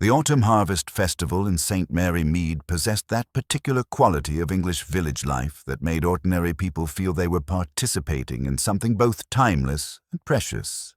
The Autumn Harvest Festival in St. Mary Mead possessed that particular quality of English village life that made ordinary people feel they were participating in something both timeless and precious.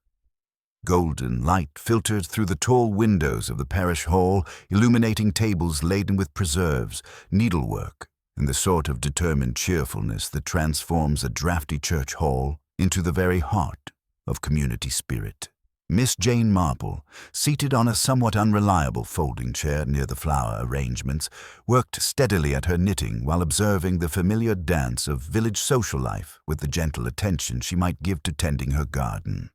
Golden light filtered through the tall windows of the parish hall, illuminating tables laden with preserves, needlework, and the sort of determined cheerfulness that transforms a draughty church hall into the very heart of community spirit. Miss Jane Marple, seated on a somewhat unreliable folding chair near the flower arrangements, worked steadily at her knitting while observing the familiar dance of village social life with the gentle attention she might give to tending her garden.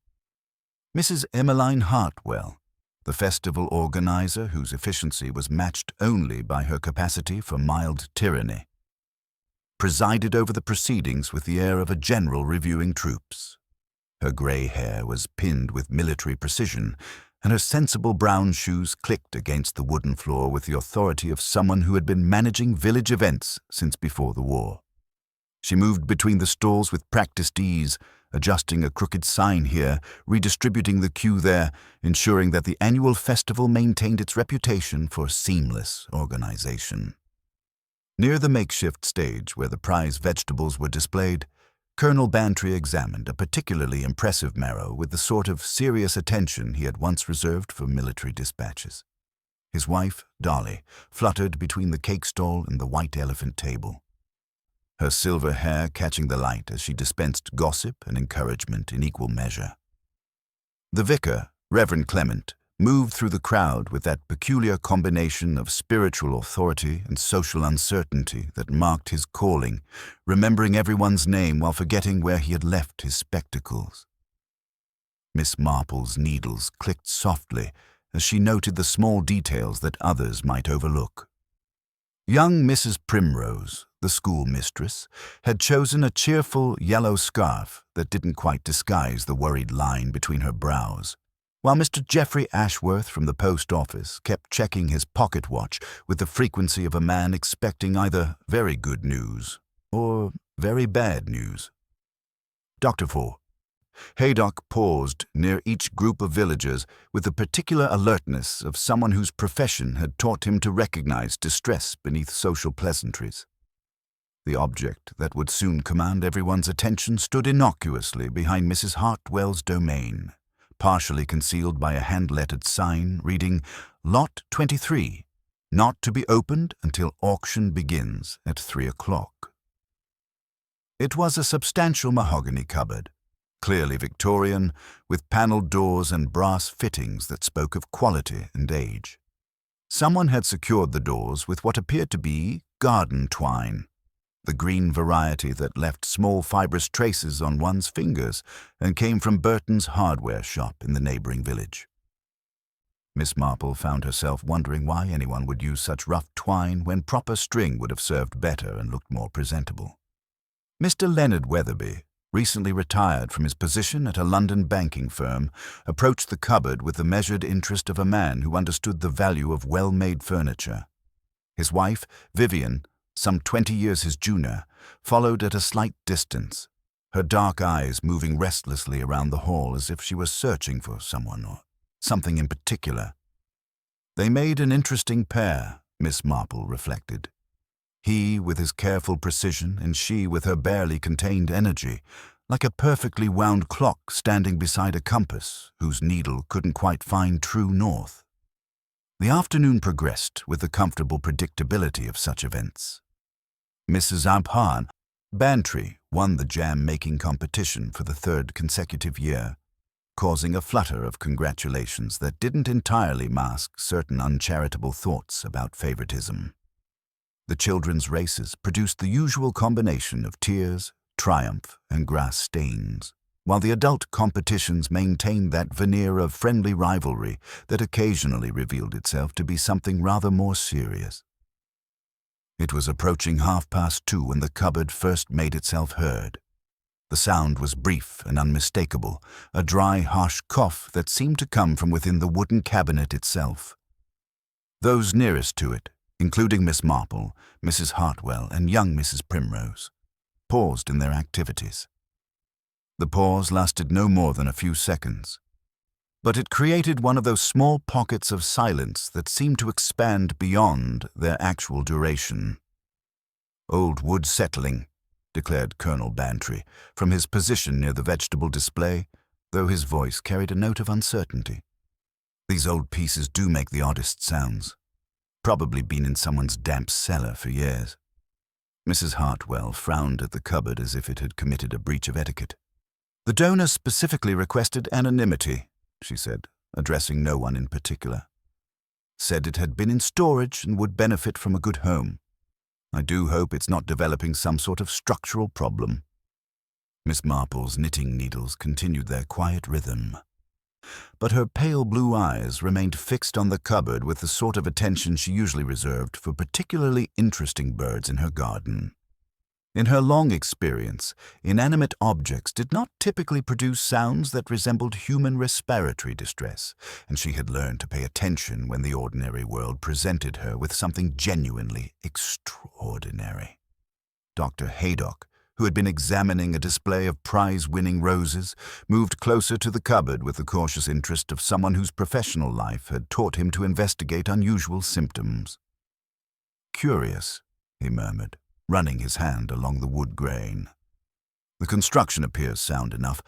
Mrs. Emmeline Hartwell, the festival organizer whose efficiency was matched only by her capacity for mild tyranny, presided over the proceedings with the air of a general reviewing troops. Her grey hair was pinned with military precision, and her sensible brown shoes clicked against the wooden floor with the authority of someone who had been managing village events since before the war. She moved between the stalls with practiced ease, adjusting a crooked sign here, redistributing the queue there, ensuring that the annual festival maintained its reputation for seamless organization. Near the makeshift stage where the prize vegetables were displayed, Colonel Bantry examined a particularly impressive marrow with the sort of serious attention he had once reserved for military dispatches. His wife, Dolly, fluttered between the cake stall and the white elephant table, her silver hair catching the light as she dispensed gossip and encouragement in equal measure. The vicar, Reverend Clement, moved through the crowd with that peculiar combination of spiritual authority and social uncertainty that marked his calling, remembering everyone's name while forgetting where he had left his spectacles. Miss Marple's needles clicked softly as she noted the small details that others might overlook. Young Mrs. Primrose, the schoolmistress, had chosen a cheerful yellow scarf that didn't quite disguise the worried line between her brows, while Mr. Geoffrey Ashworth from the post office kept checking his pocket watch with the frequency of a man expecting either very good news or very bad news. Dr. Four. Haydock paused near each group of villagers with the particular alertness of someone whose profession had taught him to recognize distress beneath social pleasantries. The object that would soon command everyone's attention stood innocuously behind Mrs. Hartwell's domain, partially concealed by a hand-lettered sign reading, Lot 23, not to be opened until auction begins at 3 o'clock. It was a substantial mahogany cupboard, clearly Victorian, with panelled doors and brass fittings that spoke of quality and age. Someone had secured the doors with what appeared to be garden twine, the green variety that left small fibrous traces on one's fingers and came from Burton's hardware shop in the neighbouring village. Miss Marple found herself wondering why anyone would use such rough twine when proper string would have served better and looked more presentable. Mr. Leonard Weatherby, recently retired from his position at a London banking firm, approached the cupboard with the measured interest of a man who understood the value of well-made furniture. His wife, Vivian, some 20 years his junior, followed at a slight distance, her dark eyes moving restlessly around the hall as if she was searching for someone or something in particular. They made an interesting pair, Miss Marple reflected. He with his careful precision and she with her barely contained energy, like a perfectly wound clock standing beside a compass whose needle couldn't quite find true north. The afternoon progressed with the comfortable predictability of such events. Mrs. Abhan Bantry won the jam-making competition for the 3rd consecutive year, causing a flutter of congratulations that didn't entirely mask certain uncharitable thoughts about favoritism. The children's races produced the usual combination of tears, triumph, and grass stains, while the adult competitions maintained that veneer of friendly rivalry that occasionally revealed itself to be something rather more serious. It was approaching 2:30 when the cupboard first made itself heard. The sound was brief and unmistakable, a dry, harsh cough that seemed to come from within the wooden cabinet itself. Those nearest to it, including Miss Marple, Mrs. Hartwell, and young Mrs. Primrose, paused in their activities. The pause lasted no more than a few seconds. but it created one of those small pockets of silence that seemed to expand beyond their actual duration. "Old wood settling," declared Colonel Bantry, from his position near the vegetable display, though his voice carried a note of uncertainty. "These old pieces do make the oddest sounds. Probably been in someone's damp cellar for years." Mrs. Hartwell frowned at the cupboard as if it had committed a breach of etiquette. "The donor specifically requested anonymity," she said, addressing no one in particular. "Said it had been in storage and would benefit from a good home. I do hope it's not developing some sort of structural problem." Miss Marple's knitting needles continued their quiet rhythm, but her pale blue eyes remained fixed on the cupboard with the sort of attention she usually reserved for particularly interesting birds in her garden. In her long experience, inanimate objects did not typically produce sounds that resembled human respiratory distress, and she had learned to pay attention when the ordinary world presented her with something genuinely extraordinary. Dr. Haydock, who had been examining a display of prize-winning roses, moved closer to the cupboard with the cautious interest of someone whose professional life had taught him to investigate unusual symptoms. "Curious," he murmured, running his hand along the wood grain. "The construction appears sound enough,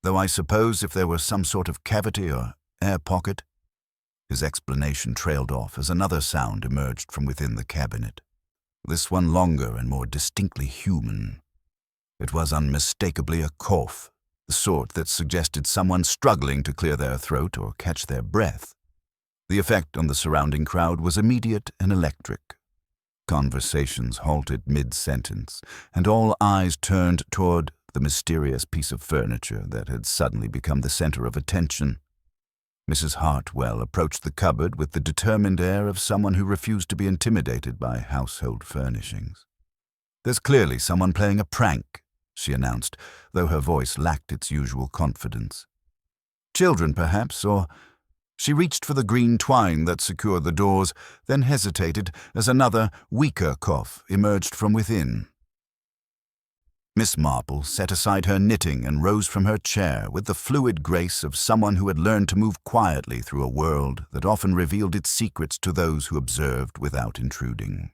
though I suppose if there were some sort of cavity or air pocket—" His explanation trailed off as another sound emerged from within the cabinet, this one longer and more distinctly human. It was unmistakably a cough, the sort that suggested someone struggling to clear their throat or catch their breath. The effect on the surrounding crowd was immediate and electric. Conversations halted mid-sentence, and all eyes turned toward the mysterious piece of furniture that had suddenly become the center of attention. Mrs. Hartwell approached the cupboard with the determined air of someone who refused to be intimidated by household furnishings. "There's clearly someone playing a prank," she announced, though her voice lacked its usual confidence. "Children, perhaps, or—" She reached for the green twine that secured the doors, then hesitated as another, weaker cough emerged from within. Miss Marple set aside her knitting and rose from her chair with the fluid grace of someone who had learned to move quietly through a world that often revealed its secrets to those who observed without intruding.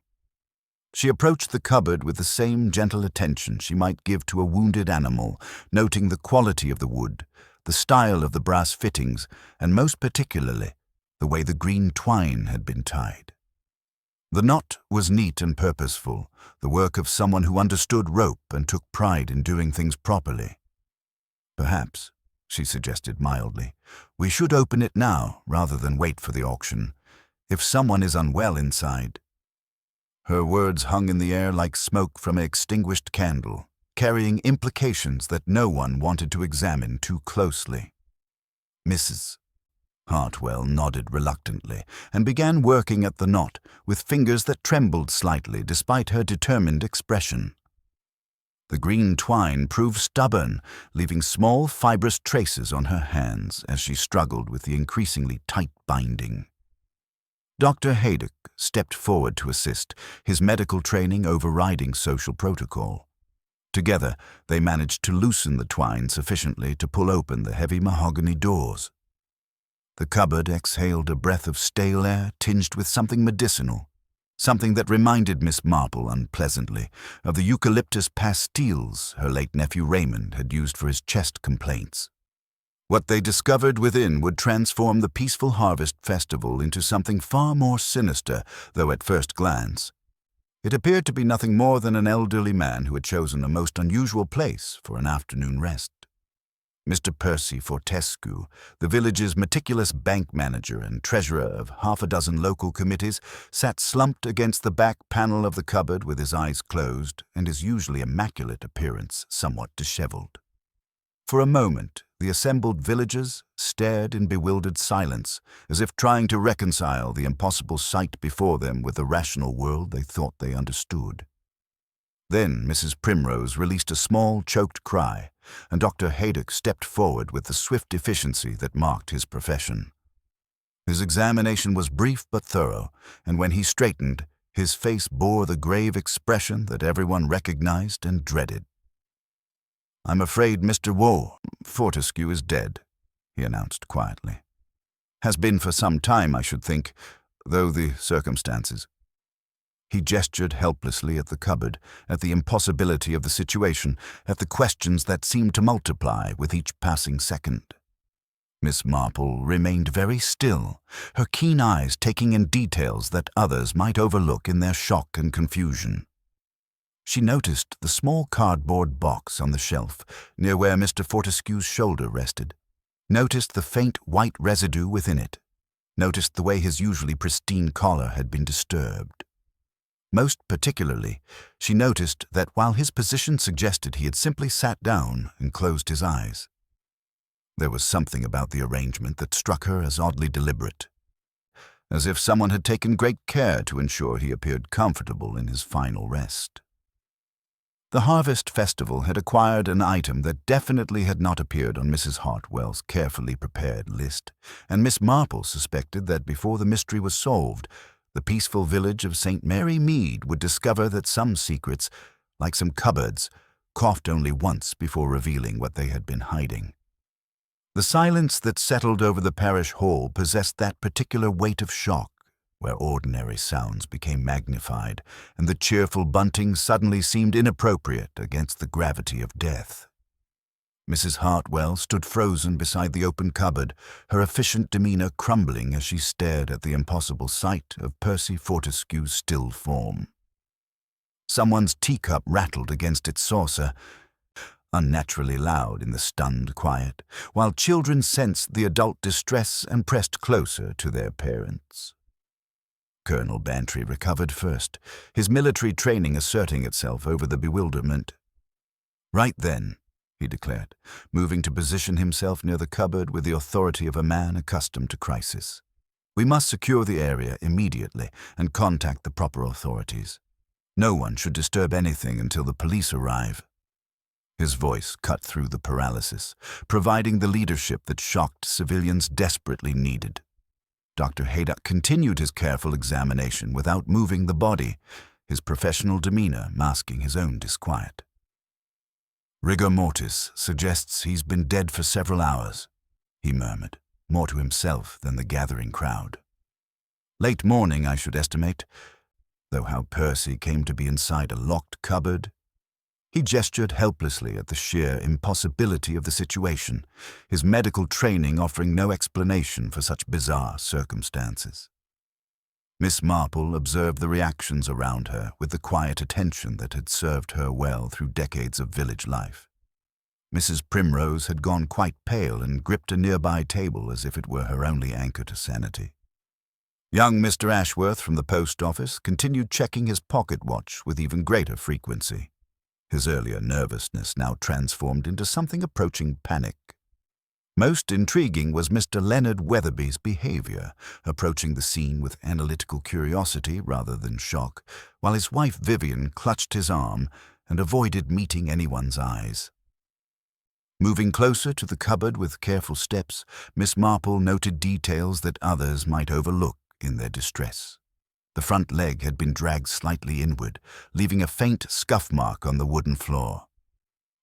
She approached the cupboard with the same gentle attention she might give to a wounded animal, noting the quality of the wood, the style of the brass fittings, and most particularly, the way the green twine had been tied. The knot was neat and purposeful, the work of someone who understood rope and took pride in doing things properly. "Perhaps," she suggested mildly, "we should open it now rather than wait for the auction. If someone is unwell inside—" Her words hung in the air like smoke from an extinguished candle, carrying implications that no one wanted to examine too closely. Mrs. Hartwell nodded reluctantly and began working at the knot with fingers that trembled slightly despite her determined expression. The green twine proved stubborn, leaving small fibrous traces on her hands as she struggled with the increasingly tight binding. Dr. Haydock stepped forward to assist, his medical training overriding social protocol. Together, they managed to loosen the twine sufficiently to pull open the heavy mahogany doors. The cupboard exhaled a breath of stale air tinged with something medicinal, something that reminded Miss Marple unpleasantly of the eucalyptus pastilles her late nephew Raymond had used for his chest complaints. What they discovered within would transform the peaceful harvest festival into something far more sinister, though at first glance it appeared to be nothing more than an elderly man who had chosen a most unusual place for an afternoon rest. Mr. Percy Fortescue, the village's meticulous bank manager and treasurer of half a dozen local committees, sat slumped against the back panel of the cupboard with his eyes closed and his usually immaculate appearance somewhat disheveled. For a moment, the assembled villagers stared in bewildered silence, as if trying to reconcile the impossible sight before them with the rational world they thought they understood. Then Mrs. Primrose released a small, choked cry, and Dr. Haydock stepped forward with the swift efficiency that marked his profession. His examination was brief but thorough, and when he straightened, his face bore the grave expression that everyone recognized and dreaded. "I'm afraid Mr. Fortescue is dead," he announced quietly. Has been for some time, I should think, though the circumstances. He gestured helplessly at the cupboard, at the impossibility of the situation, at the questions that seemed to multiply with each passing second. Miss Marple remained very still, her keen eyes taking in details that others might overlook in their shock and confusion. She noticed the small cardboard box on the shelf near where Mr. Fortescue's shoulder rested, noticed the faint white residue within it, noticed the way his usually pristine collar had been disturbed. Most particularly, she noticed that while his position suggested he had simply sat down and closed his eyes, there was something about the arrangement that struck her as oddly deliberate, as if someone had taken great care to ensure he appeared comfortable in his final rest. The Harvest Festival had acquired an item that definitely had not appeared on Mrs. Hartwell's carefully prepared list, and Miss Marple suspected that before the mystery was solved, the peaceful village of St. Mary Mead would discover that some secrets, like some cupboards, coughed only once before revealing what they had been hiding. The silence that settled over the parish hall possessed that particular weight of shock, where ordinary sounds became magnified, and the cheerful bunting suddenly seemed inappropriate against the gravity of death. Mrs. Hartwell stood frozen beside the open cupboard, her efficient demeanor crumbling as she stared at the impossible sight of Percy Fortescue's still form. Someone's teacup rattled against its saucer, unnaturally loud in the stunned quiet, while children sensed the adult distress and pressed closer to their parents. Colonel Bantry recovered first, his military training asserting itself over the bewilderment. "Right then," he declared, moving to position himself near the cupboard with the authority of a man accustomed to crisis. "We must secure the area immediately and contact the proper authorities. No one should disturb anything until the police arrive." His voice cut through the paralysis, providing the leadership that shocked civilians desperately needed. Dr. Haydock continued his careful examination without moving the body, his professional demeanor masking his own disquiet. "Rigor mortis suggests he's been dead for several hours," he murmured, more to himself than the gathering crowd. "Late morning, I should estimate, though how Percy came to be inside a locked cupboard." He gestured helplessly at the sheer impossibility of the situation, his medical training offering no explanation for such bizarre circumstances. Miss Marple observed the reactions around her with the quiet attention that had served her well through decades of village life. Mrs. Primrose had gone quite pale and gripped a nearby table as if it were her only anchor to sanity. Young Mr. Ashworth from the post office continued checking his pocket watch with even greater frequency, his earlier nervousness now transformed into something approaching panic. Most intriguing was Mr. Leonard Weatherby's behavior, approaching the scene with analytical curiosity rather than shock, while his wife Vivian clutched his arm and avoided meeting anyone's eyes. Moving closer to the cupboard with careful steps, Miss Marple noted details that others might overlook in their distress. The front leg had been dragged slightly inward, leaving a faint scuff mark on the wooden floor.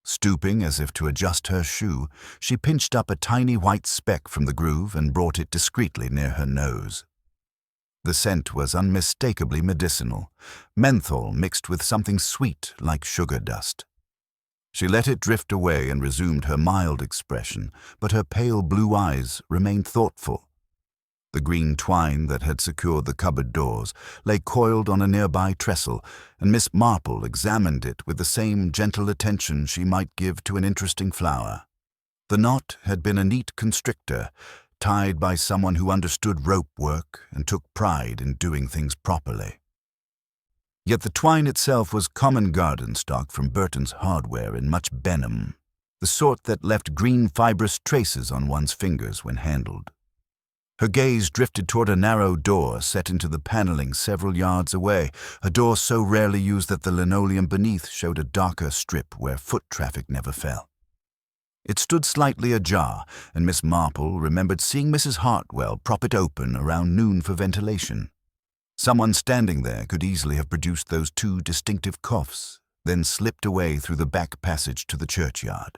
Stooping as if to adjust her shoe, she pinched up a tiny white speck from the groove and brought it discreetly near her nose. The scent was unmistakably medicinal, menthol mixed with something sweet like sugar dust. She let it drift away and resumed her mild expression, but her pale blue eyes remained thoughtful. The green twine that had secured the cupboard doors lay coiled on a nearby trestle, and Miss Marple examined it with the same gentle attention she might give to an interesting flower. The knot had been a neat constrictor, tied by someone who understood rope work and took pride in doing things properly. Yet the twine itself was common garden stock from Burton's Hardware in much Benham, the sort that left green fibrous traces on one's fingers when handled. Her gaze drifted toward a narrow door set into the paneling several yards away, a door so rarely used that the linoleum beneath showed a darker strip where foot traffic never fell. It stood slightly ajar, and Miss Marple remembered seeing Mrs. Hartwell prop it open around noon for ventilation. Someone standing there could easily have produced those two distinctive coughs, then slipped away through the back passage to the churchyard.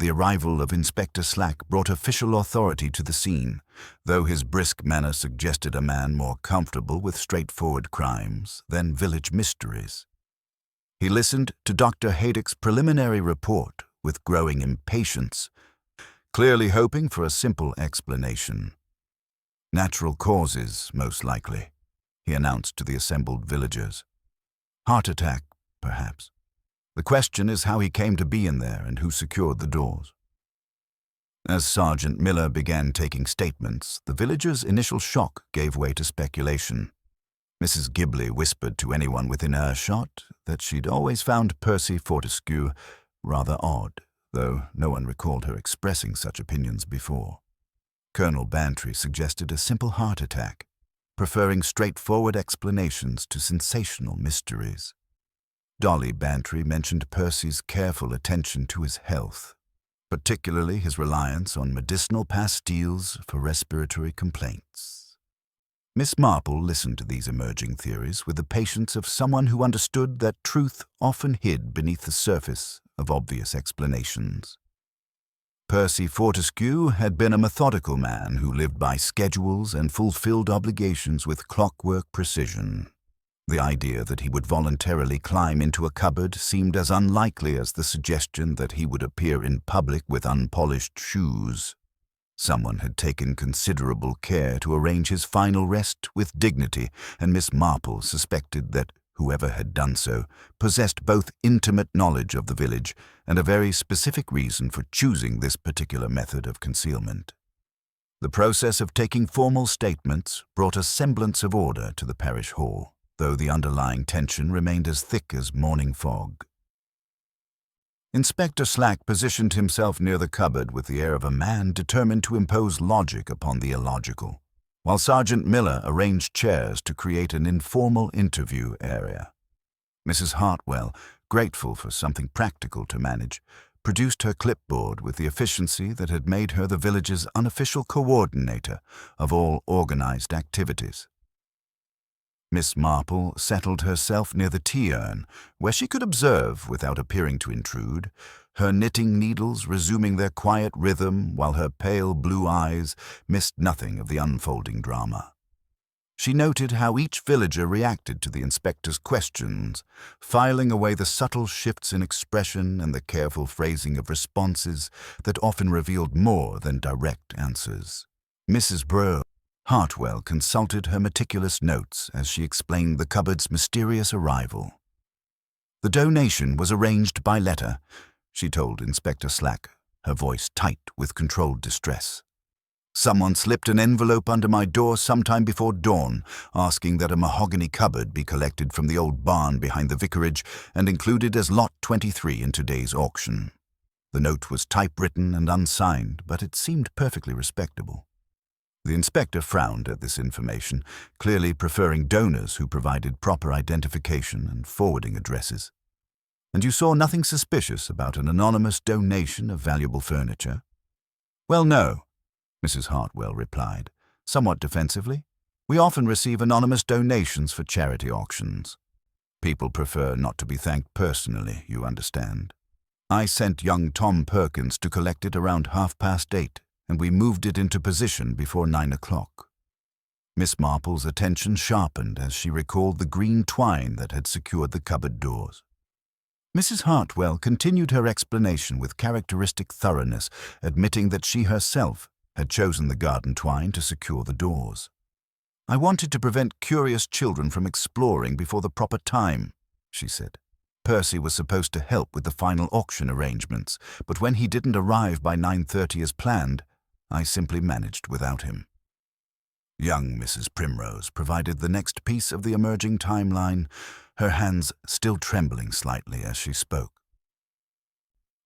The arrival of Inspector Slack brought official authority to the scene, though his brisk manner suggested a man more comfortable with straightforward crimes than village mysteries. He listened to Dr. Haydock's preliminary report with growing impatience, clearly hoping for a simple explanation. "Natural causes, most likely," he announced to the assembled villagers. "Heart attack, perhaps. The question is how he came to be in there and who secured the doors." As Sergeant Miller began taking statements, the villagers' initial shock gave way to speculation. Mrs. Ghibli whispered to anyone within earshot that she'd always found Percy Fortescue rather odd, though no one recalled her expressing such opinions before. Colonel Bantry suggested a simple heart attack, preferring straightforward explanations to sensational mysteries. Dolly Bantry mentioned Percy's careful attention to his health, particularly his reliance on medicinal pastilles for respiratory complaints. Miss Marple listened to these emerging theories with the patience of someone who understood that truth often hid beneath the surface of obvious explanations. Percy Fortescue had been a methodical man who lived by schedules and fulfilled obligations with clockwork precision. The idea that he would voluntarily climb into a cupboard seemed as unlikely as the suggestion that he would appear in public with unpolished shoes. Someone had taken considerable care to arrange his final rest with dignity, and Miss Marple suspected that whoever had done so possessed both intimate knowledge of the village and a very specific reason for choosing this particular method of concealment. The process of taking formal statements brought a semblance of order to the parish hall, though the underlying tension remained as thick as morning fog. Inspector Slack positioned himself near the cupboard with the air of a man determined to impose logic upon the illogical, while Sergeant Miller arranged chairs to create an informal interview area. Mrs. Hartwell, grateful for something practical to manage, produced her clipboard with the efficiency that had made her the village's unofficial coordinator of all organized activities. Miss Marple settled herself near the tea-urn, where she could observe, without appearing to intrude, her knitting needles resuming their quiet rhythm while her pale blue eyes missed nothing of the unfolding drama. She noted how each villager reacted to the inspector's questions, filing away the subtle shifts in expression and the careful phrasing of responses that often revealed more than direct answers. Mrs. Hartwell consulted her meticulous notes as she explained the cupboard's mysterious arrival. "The donation was arranged by letter," she told Inspector Slack, her voice tight with controlled distress. "Someone slipped an envelope under my door sometime before dawn, asking that a mahogany cupboard be collected from the old barn behind the vicarage and included as Lot 23 in today's auction. The note was typewritten and unsigned, but it seemed perfectly respectable." The inspector frowned at this information, clearly preferring donors who provided proper identification and forwarding addresses. "And you saw nothing suspicious about an anonymous donation of valuable furniture?" "Well, no," Mrs. Hartwell replied, somewhat defensively. "We often receive anonymous donations for charity auctions. People prefer not to be thanked personally, you understand. I sent young Tom Perkins to collect it around 8:30, and we moved it into position before 9 o'clock. Miss Marple's attention sharpened as she recalled the green twine that had secured the cupboard doors. Mrs. Hartwell continued her explanation with characteristic thoroughness, admitting that she herself had chosen the garden twine to secure the doors. "I wanted to prevent curious children from exploring before the proper time," she said. "Percy was supposed to help with the final auction arrangements, but when he didn't arrive by 9:30 as planned, I simply managed without him." Young Mrs. Primrose provided the next piece of the emerging timeline, her hands still trembling slightly as she spoke.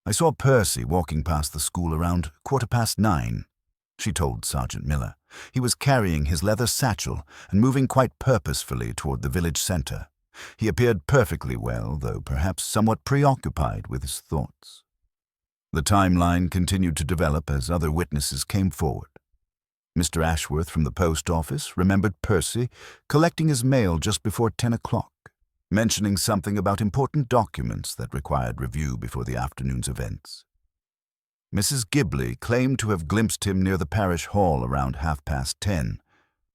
"I saw Percy walking past the school around 9:15, she told Sergeant Miller. "He was carrying his leather satchel and moving quite purposefully toward the village center. He appeared perfectly well, though perhaps somewhat preoccupied with his thoughts." The timeline continued to develop as other witnesses came forward. Mr. Ashworth from the post office remembered Percy collecting his mail just before 10 o'clock, mentioning something about important documents that required review before the afternoon's events. Mrs. Ghibli claimed to have glimpsed him near the parish hall around 10:30,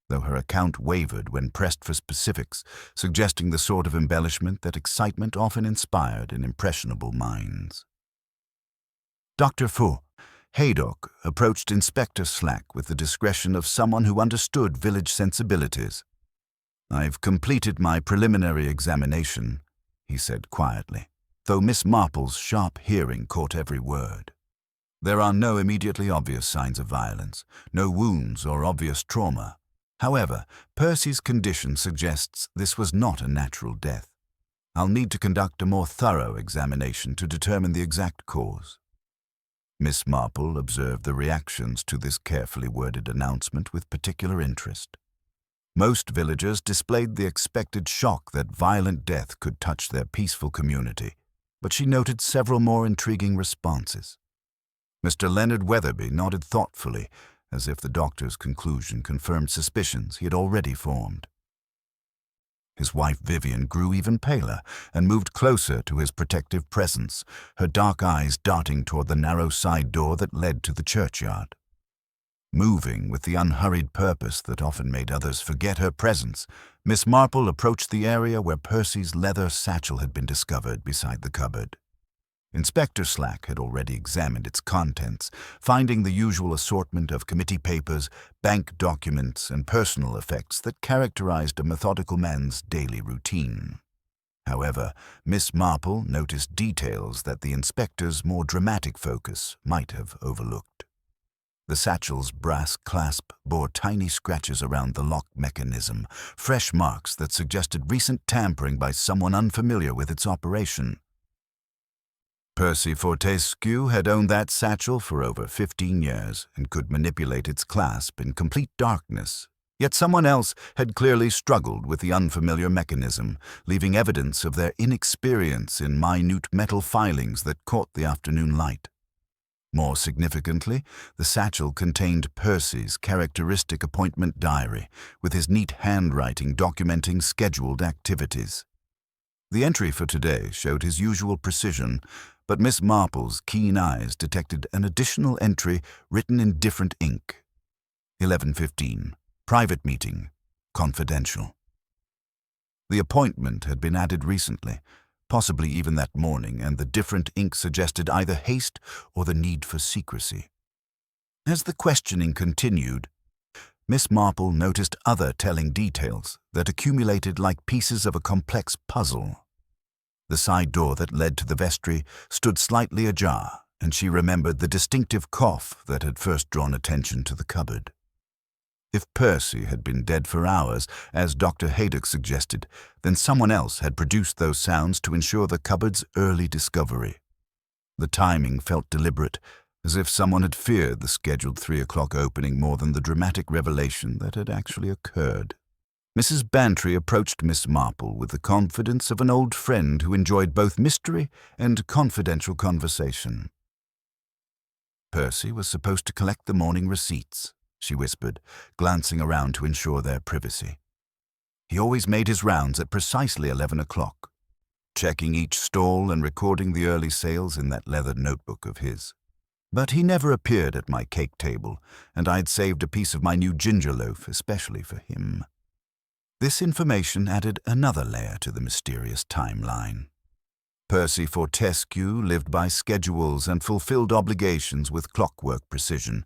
though her account wavered when pressed for specifics, suggesting the sort of embellishment that excitement often inspired in impressionable minds. Dr. Fu Haydock approached Inspector Slack with the discretion of someone who understood village sensibilities. "I've completed my preliminary examination," he said quietly, though Miss Marple's sharp hearing caught every word. "There are no immediately obvious signs of violence, no wounds or obvious trauma. However, Percy's condition suggests this was not a natural death. I'll need to conduct a more thorough examination to determine the exact cause." Miss Marple observed the reactions to this carefully worded announcement with particular interest. Most villagers displayed the expected shock that violent death could touch their peaceful community, but she noted several more intriguing responses. Mr. Leonard Weatherby nodded thoughtfully, as if the doctor's conclusion confirmed suspicions he had already formed. His wife Vivian grew even paler and moved closer to his protective presence, her dark eyes darting toward the narrow side door that led to the churchyard. Moving with the unhurried purpose that often made others forget her presence, Miss Marple approached the area where Percy's leather satchel had been discovered beside the cupboard. Inspector Slack had already examined its contents, finding the usual assortment of committee papers, bank documents, and personal effects that characterized a methodical man's daily routine. However, Miss Marple noticed details that the inspector's more dramatic focus might have overlooked. The satchel's brass clasp bore tiny scratches around the lock mechanism, fresh marks that suggested recent tampering by someone unfamiliar with its operation. Percy Fortescue had owned that satchel for over 15 years and could manipulate its clasp in complete darkness. Yet someone else had clearly struggled with the unfamiliar mechanism, leaving evidence of their inexperience in minute metal filings that caught the afternoon light. More significantly, the satchel contained Percy's characteristic appointment diary, with his neat handwriting documenting scheduled activities. The entry for today showed his usual precision, but Miss Marple's keen eyes detected an additional entry written in different ink. 11:15. Private meeting. Confidential. The appointment had been added recently, possibly even that morning, and the different ink suggested either haste or the need for secrecy. As the questioning continued, Miss Marple noticed other telling details that accumulated like pieces of a complex puzzle. The side door that led to the vestry stood slightly ajar, and she remembered the distinctive cough that had first drawn attention to the cupboard. If Percy had been dead for hours, as Dr. Haydock suggested, then someone else had produced those sounds to ensure the cupboard's early discovery. The timing felt deliberate, as if someone had feared the scheduled 3 o'clock opening more than the dramatic revelation that had actually occurred. Mrs. Bantry approached Miss Marple with the confidence of an old friend who enjoyed both mystery and confidential conversation. "Percy was supposed to collect the morning receipts," she whispered, glancing around to ensure their privacy. "He always made his rounds at precisely 11 o'clock, checking each stall and recording the early sales in that leather notebook of his. But he never appeared at my cake table, and I'd saved a piece of my new ginger loaf especially for him." This information added another layer to the mysterious timeline. Percy Fortescue lived by schedules and fulfilled obligations with clockwork precision,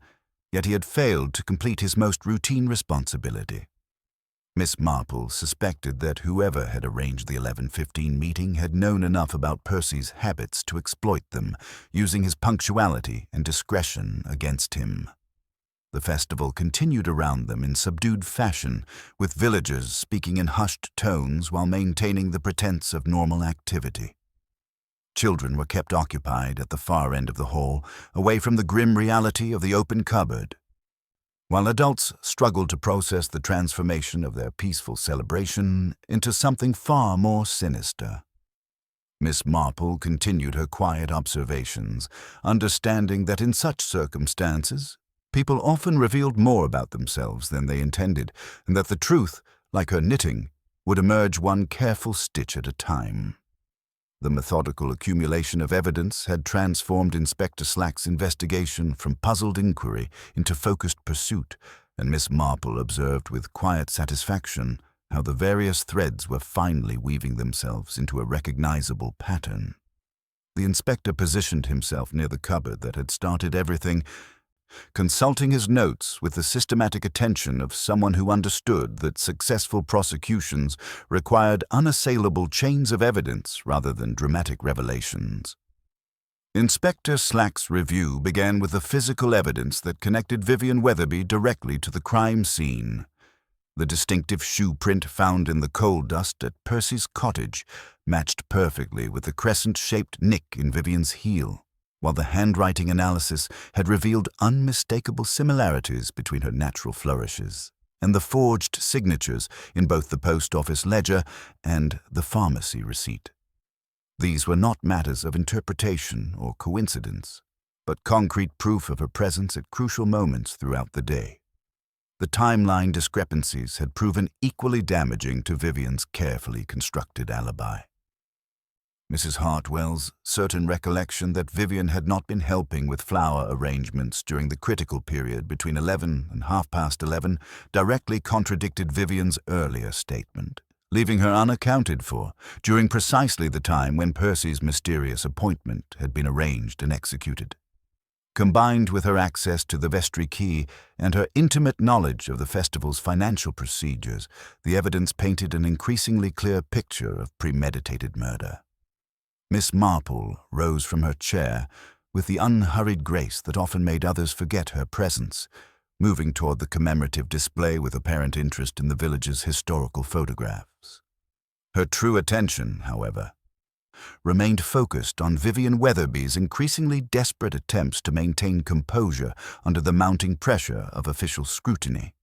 yet he had failed to complete his most routine responsibility. Miss Marple suspected that whoever had arranged the 11:15 meeting had known enough about Percy's habits to exploit them, using his punctuality and discretion against him. The festival continued around them in subdued fashion, with villagers speaking in hushed tones while maintaining the pretense of normal activity. Children were kept occupied at the far end of the hall, away from the grim reality of the open cupboard, while adults struggled to process the transformation of their peaceful celebration into something far more sinister. Miss Marple continued her quiet observations, understanding that in such circumstances, people often revealed more about themselves than they intended, and that the truth, like her knitting, would emerge one careful stitch at a time. The methodical accumulation of evidence had transformed Inspector Slack's investigation from puzzled inquiry into focused pursuit, and Miss Marple observed with quiet satisfaction how the various threads were finally weaving themselves into a recognizable pattern. The inspector positioned himself near the cupboard that had started everything, consulting his notes with the systematic attention of someone who understood that successful prosecutions required unassailable chains of evidence rather than dramatic revelations. Inspector Slack's review began with the physical evidence that connected Vivian Weatherby directly to the crime scene. The distinctive shoe print found in the coal dust at Percy's cottage matched perfectly with the crescent-shaped nick in Vivian's heel, while the handwriting analysis had revealed unmistakable similarities between her natural flourishes and the forged signatures in both the post office ledger and the pharmacy receipt. These were not matters of interpretation or coincidence, but concrete proof of her presence at crucial moments throughout the day. The timeline discrepancies had proven equally damaging to Vivian's carefully constructed alibi. Mrs. Hartwell's certain recollection that Vivian had not been helping with flower arrangements during the critical period between 11 and 11:30 directly contradicted Vivian's earlier statement, leaving her unaccounted for during precisely the time when Percy's mysterious appointment had been arranged and executed. Combined with her access to the vestry key and her intimate knowledge of the festival's financial procedures, the evidence painted an increasingly clear picture of premeditated murder. Miss Marple rose from her chair with the unhurried grace that often made others forget her presence, moving toward the commemorative display with apparent interest in the village's historical photographs. Her true attention, however, remained focused on Vivian Weatherby's increasingly desperate attempts to maintain composure under the mounting pressure of official scrutiny.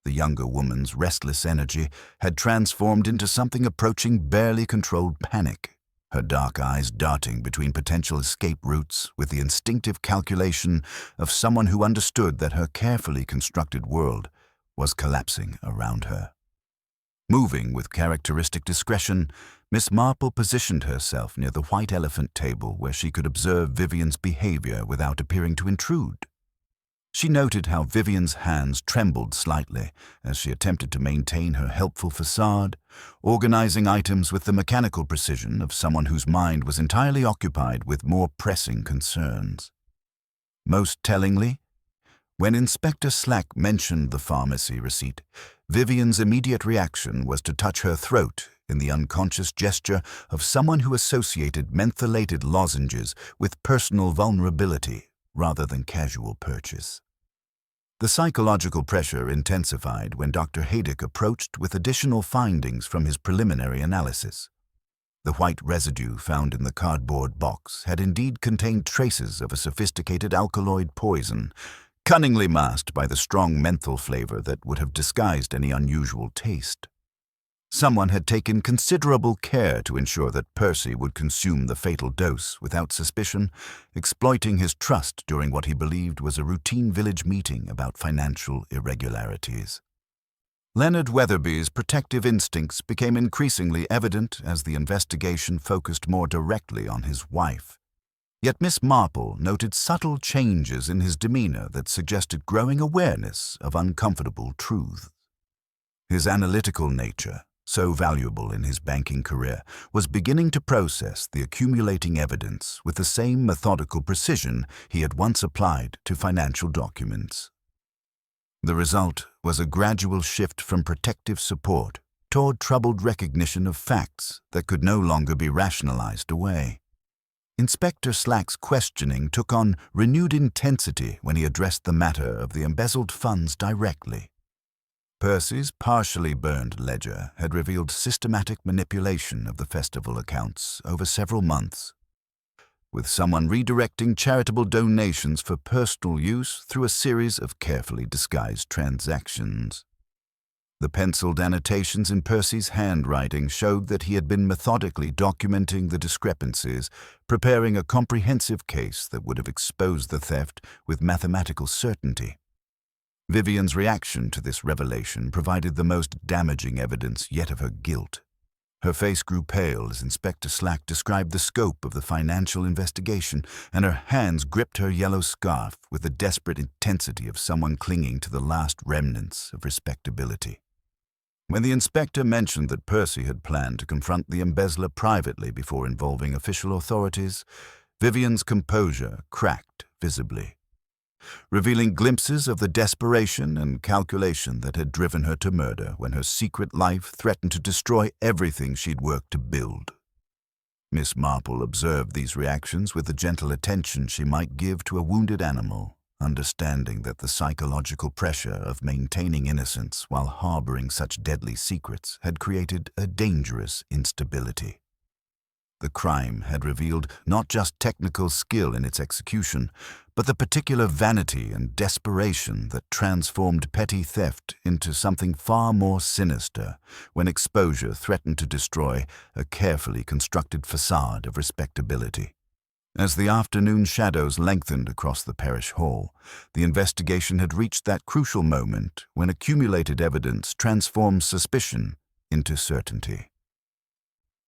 The younger woman's restless energy had transformed into something approaching barely controlled panic, her dark eyes darting between potential escape routes with the instinctive calculation of someone who understood that her carefully constructed world was collapsing around her. Moving with characteristic discretion, Miss Marple positioned herself near the white elephant table where she could observe Vivian's behavior without appearing to intrude. She noted how Vivian's hands trembled slightly as she attempted to maintain her helpful facade, organizing items with the mechanical precision of someone whose mind was entirely occupied with more pressing concerns. Most tellingly, when Inspector Slack mentioned the pharmacy receipt, Vivian's immediate reaction was to touch her throat in the unconscious gesture of someone who associated mentholated lozenges with personal vulnerability rather than casual purchase. The psychological pressure intensified when Dr. Haydick approached with additional findings from his preliminary analysis. The white residue found in the cardboard box had indeed contained traces of a sophisticated alkaloid poison, cunningly masked by the strong menthol flavor that would have disguised any unusual taste. Someone had taken considerable care to ensure that Percy would consume the fatal dose without suspicion, exploiting his trust during what he believed was a routine village meeting about financial irregularities. Leonard Weatherby's protective instincts became increasingly evident as the investigation focused more directly on his wife. Yet Miss Marple noted subtle changes in his demeanor that suggested growing awareness of uncomfortable truths. His analytical nature, so valuable in his banking career, was beginning to process the accumulating evidence with the same methodical precision he had once applied to financial documents. The result was a gradual shift from protective support toward troubled recognition of facts that could no longer be rationalized away. Inspector Slack's questioning took on renewed intensity when he addressed the matter of the embezzled funds directly. Percy's partially burned ledger had revealed systematic manipulation of the festival accounts over several months, with someone redirecting charitable donations for personal use through a series of carefully disguised transactions. The penciled annotations in Percy's handwriting showed that he had been methodically documenting the discrepancies, preparing a comprehensive case that would have exposed the theft with mathematical certainty. Vivian's reaction to this revelation provided the most damaging evidence yet of her guilt. Her face grew pale as Inspector Slack described the scope of the financial investigation, and her hands gripped her yellow scarf with the desperate intensity of someone clinging to the last remnants of respectability. When the inspector mentioned that Percy had planned to confront the embezzler privately before involving official authorities, Vivian's composure cracked visibly, revealing glimpses of the desperation and calculation that had driven her to murder when her secret life threatened to destroy everything she'd worked to build. Miss Marple observed these reactions with the gentle attention she might give to a wounded animal, understanding that the psychological pressure of maintaining innocence while harboring such deadly secrets had created a dangerous instability. The crime had revealed not just technical skill in its execution, but the particular vanity and desperation that transformed petty theft into something far more sinister when exposure threatened to destroy a carefully constructed facade of respectability. As the afternoon shadows lengthened across the parish hall, the investigation had reached that crucial moment when accumulated evidence transforms suspicion into certainty.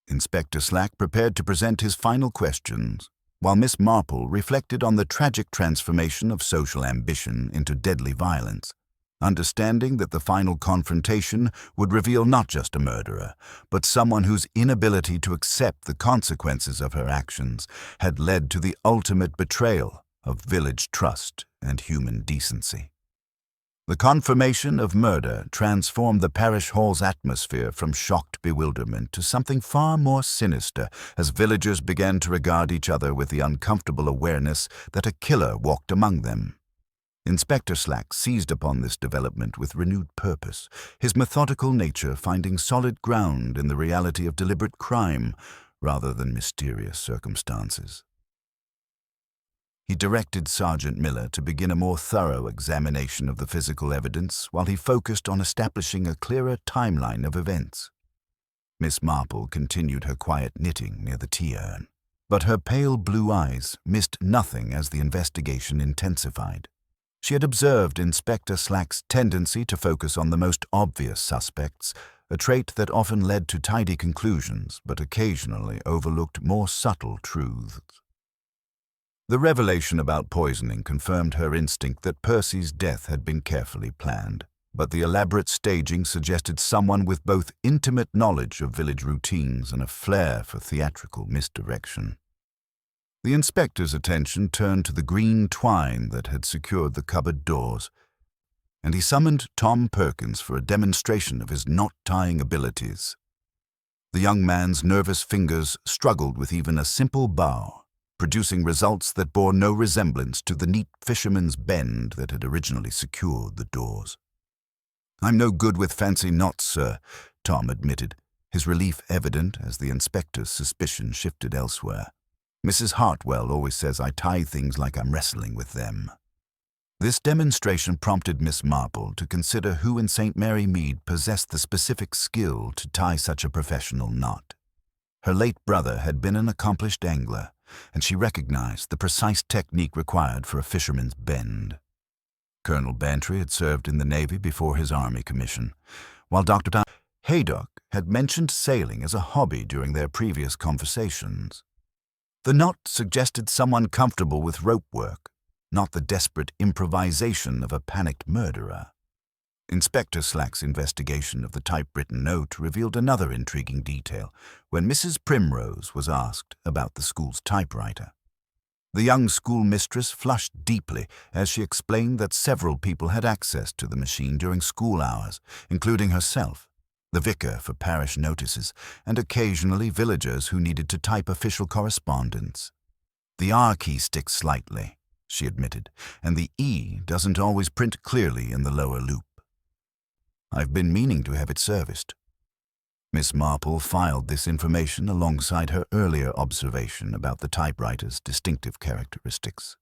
Inspector Slack prepared to present his final questions, while Miss Marple reflected on the tragic transformation of social ambition into deadly violence, understanding that the final confrontation would reveal not just a murderer, but someone whose inability to accept the consequences of her actions had led to the ultimate betrayal of village trust and human decency. The confirmation of murder transformed the parish hall's atmosphere from shocked bewilderment to something far more sinister as villagers began to regard each other with the uncomfortable awareness that a killer walked among them. Inspector Slack seized upon this development with renewed purpose, his methodical nature finding solid ground in the reality of deliberate crime rather than mysterious circumstances. He directed Sergeant Miller to begin a more thorough examination of the physical evidence while he focused on establishing a clearer timeline of events. Miss Marple continued her quiet knitting near the tea urn, but her pale blue eyes missed nothing as the investigation intensified. She had observed Inspector Slack's tendency to focus on the most obvious suspects, a trait that often led to tidy conclusions but occasionally overlooked more subtle truths. The revelation about poisoning confirmed her instinct that Percy's death had been carefully planned, but the elaborate staging suggested someone with both intimate knowledge of village routines and a flair for theatrical misdirection. The inspector's attention turned to the green twine that had secured the cupboard doors, and he summoned Tom Perkins for a demonstration of his knot-tying abilities. The young man's nervous fingers struggled with even a simple bow, producing results that bore no resemblance to the neat fisherman's bend that had originally secured the doors. "I'm no good with fancy knots, sir," Tom admitted, his relief evident as the inspector's suspicion shifted elsewhere. "Mrs. Hartwell always says I tie things like I'm wrestling with them." This demonstration prompted Miss Marple to consider who in St. Mary Mead possessed the specific skill to tie such a professional knot. Her late brother had been an accomplished angler, and she recognized the precise technique required for a fisherman's bend. Colonel Bantry had served in the Navy before his Army commission, while Dr. Haydock had mentioned sailing as a hobby during their previous conversations. The knot suggested someone comfortable with rope work, not the desperate improvisation of a panicked murderer. Inspector Slack's investigation of the typewritten note revealed another intriguing detail when Mrs. Primrose was asked about the school's typewriter. The young schoolmistress flushed deeply as she explained that several people had access to the machine during school hours, including herself, the vicar for parish notices, and occasionally villagers who needed to type official correspondence. "The R key sticks slightly," she admitted, "and the E doesn't always print clearly in the lower loop. I've been meaning to have it serviced." Miss Marple filed this information alongside her earlier observation about the typewriter's distinctive characteristics.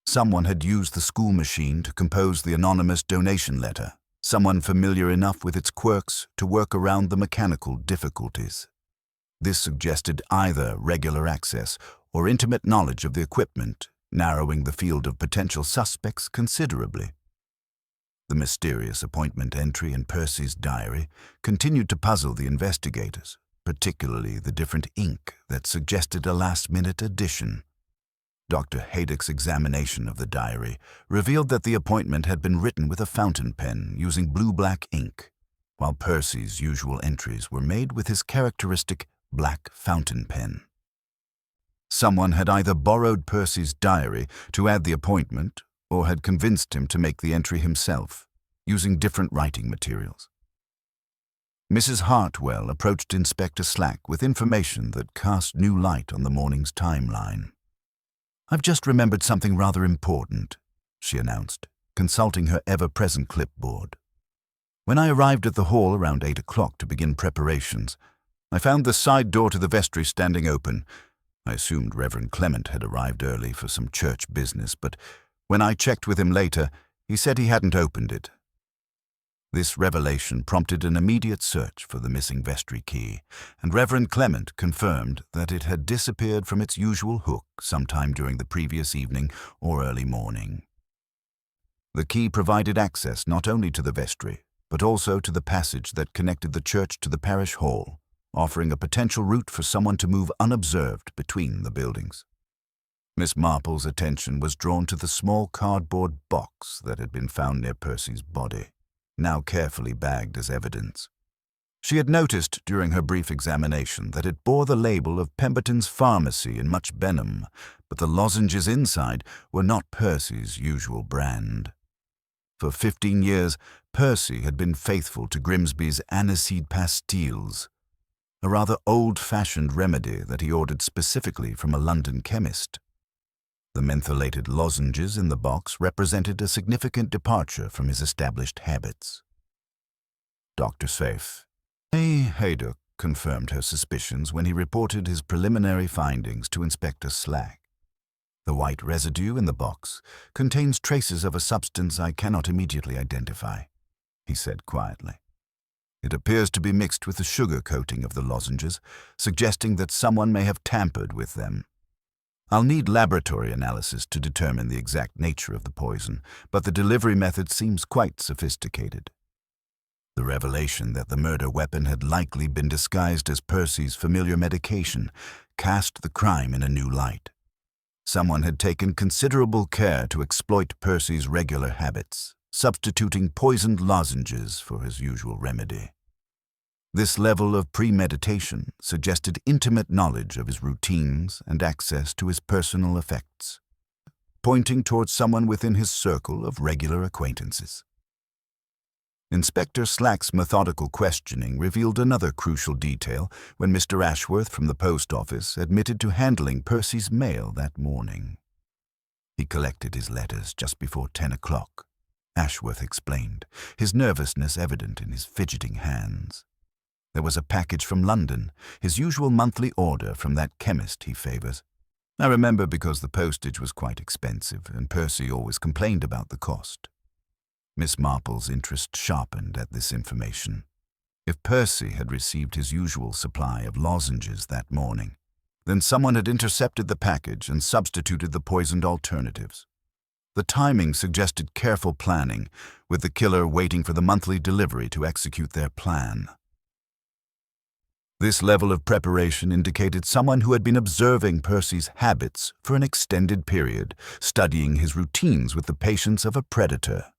Someone had used the school machine to compose the anonymous donation letter, someone familiar enough with its quirks to work around the mechanical difficulties. This suggested either regular access or intimate knowledge of the equipment, narrowing the field of potential suspects considerably. The mysterious appointment entry in Percy's diary continued to puzzle the investigators, particularly the different ink that suggested a last-minute addition. Dr. Haydock's examination of the diary revealed that the appointment had been written with a fountain pen using blue-black ink, while Percy's usual entries were made with his characteristic black fountain pen. Someone had either borrowed Percy's diary to add the appointment or had convinced him to make the entry himself, using different writing materials. Mrs. Hartwell approached Inspector Slack with information that cast new light on the morning's timeline. "I've just remembered something rather important," she announced, consulting her ever-present clipboard. "When I arrived at the hall around 8 o'clock to begin preparations, I found the side door to the vestry standing open. I assumed Reverend Clement had arrived early for some church business, but when I checked with him later, he said he hadn't opened it." This revelation prompted an immediate search for the missing vestry key, and Reverend Clement confirmed that it had disappeared from its usual hook sometime during the previous evening or early morning. The key provided access not only to the vestry, but also to the passage that connected the church to the parish hall, offering a potential route for someone to move unobserved between the buildings. Miss Marple's attention was drawn to the small cardboard box that had been found near Percy's body, now carefully bagged as evidence. She had noticed during her brief examination that it bore the label of Pemberton's Pharmacy in Much Benham, but the lozenges inside were not Percy's usual brand. For 15 years, Percy had been faithful to Grimsby's aniseed pastilles, a rather old-fashioned remedy that he ordered specifically from a London chemist. The mentholated lozenges in the box represented a significant departure from his established habits. Dr. Safe. Haydock confirmed her suspicions when he reported his preliminary findings to Inspector Slack. "The white residue in the box contains traces of a substance I cannot immediately identify," he said quietly. "It appears to be mixed with the sugar coating of the lozenges, suggesting that someone may have tampered with them. I'll need laboratory analysis to determine the exact nature of the poison, but the delivery method seems quite sophisticated." The revelation that the murder weapon had likely been disguised as Percy's familiar medication cast the crime in a new light. Someone had taken considerable care to exploit Percy's regular habits, substituting poisoned lozenges for his usual remedy. This level of premeditation suggested intimate knowledge of his routines and access to his personal effects, pointing towards someone within his circle of regular acquaintances. Inspector Slack's methodical questioning revealed another crucial detail when Mr. Ashworth from the post office admitted to handling Percy's mail that morning. "He collected his letters just before 10 o'clock, Ashworth explained, his nervousness evident in his fidgeting hands. "There was a package from London, his usual monthly order from that chemist he favors. I remember because the postage was quite expensive, and Percy always complained about the cost." Miss Marple's interest sharpened at this information. If Percy had received his usual supply of lozenges that morning, then someone had intercepted the package and substituted the poisoned alternatives. The timing suggested careful planning, with the killer waiting for the monthly delivery to execute their plan. This level of preparation indicated someone who had been observing Percy's habits for an extended period, studying his routines with the patience of a predator.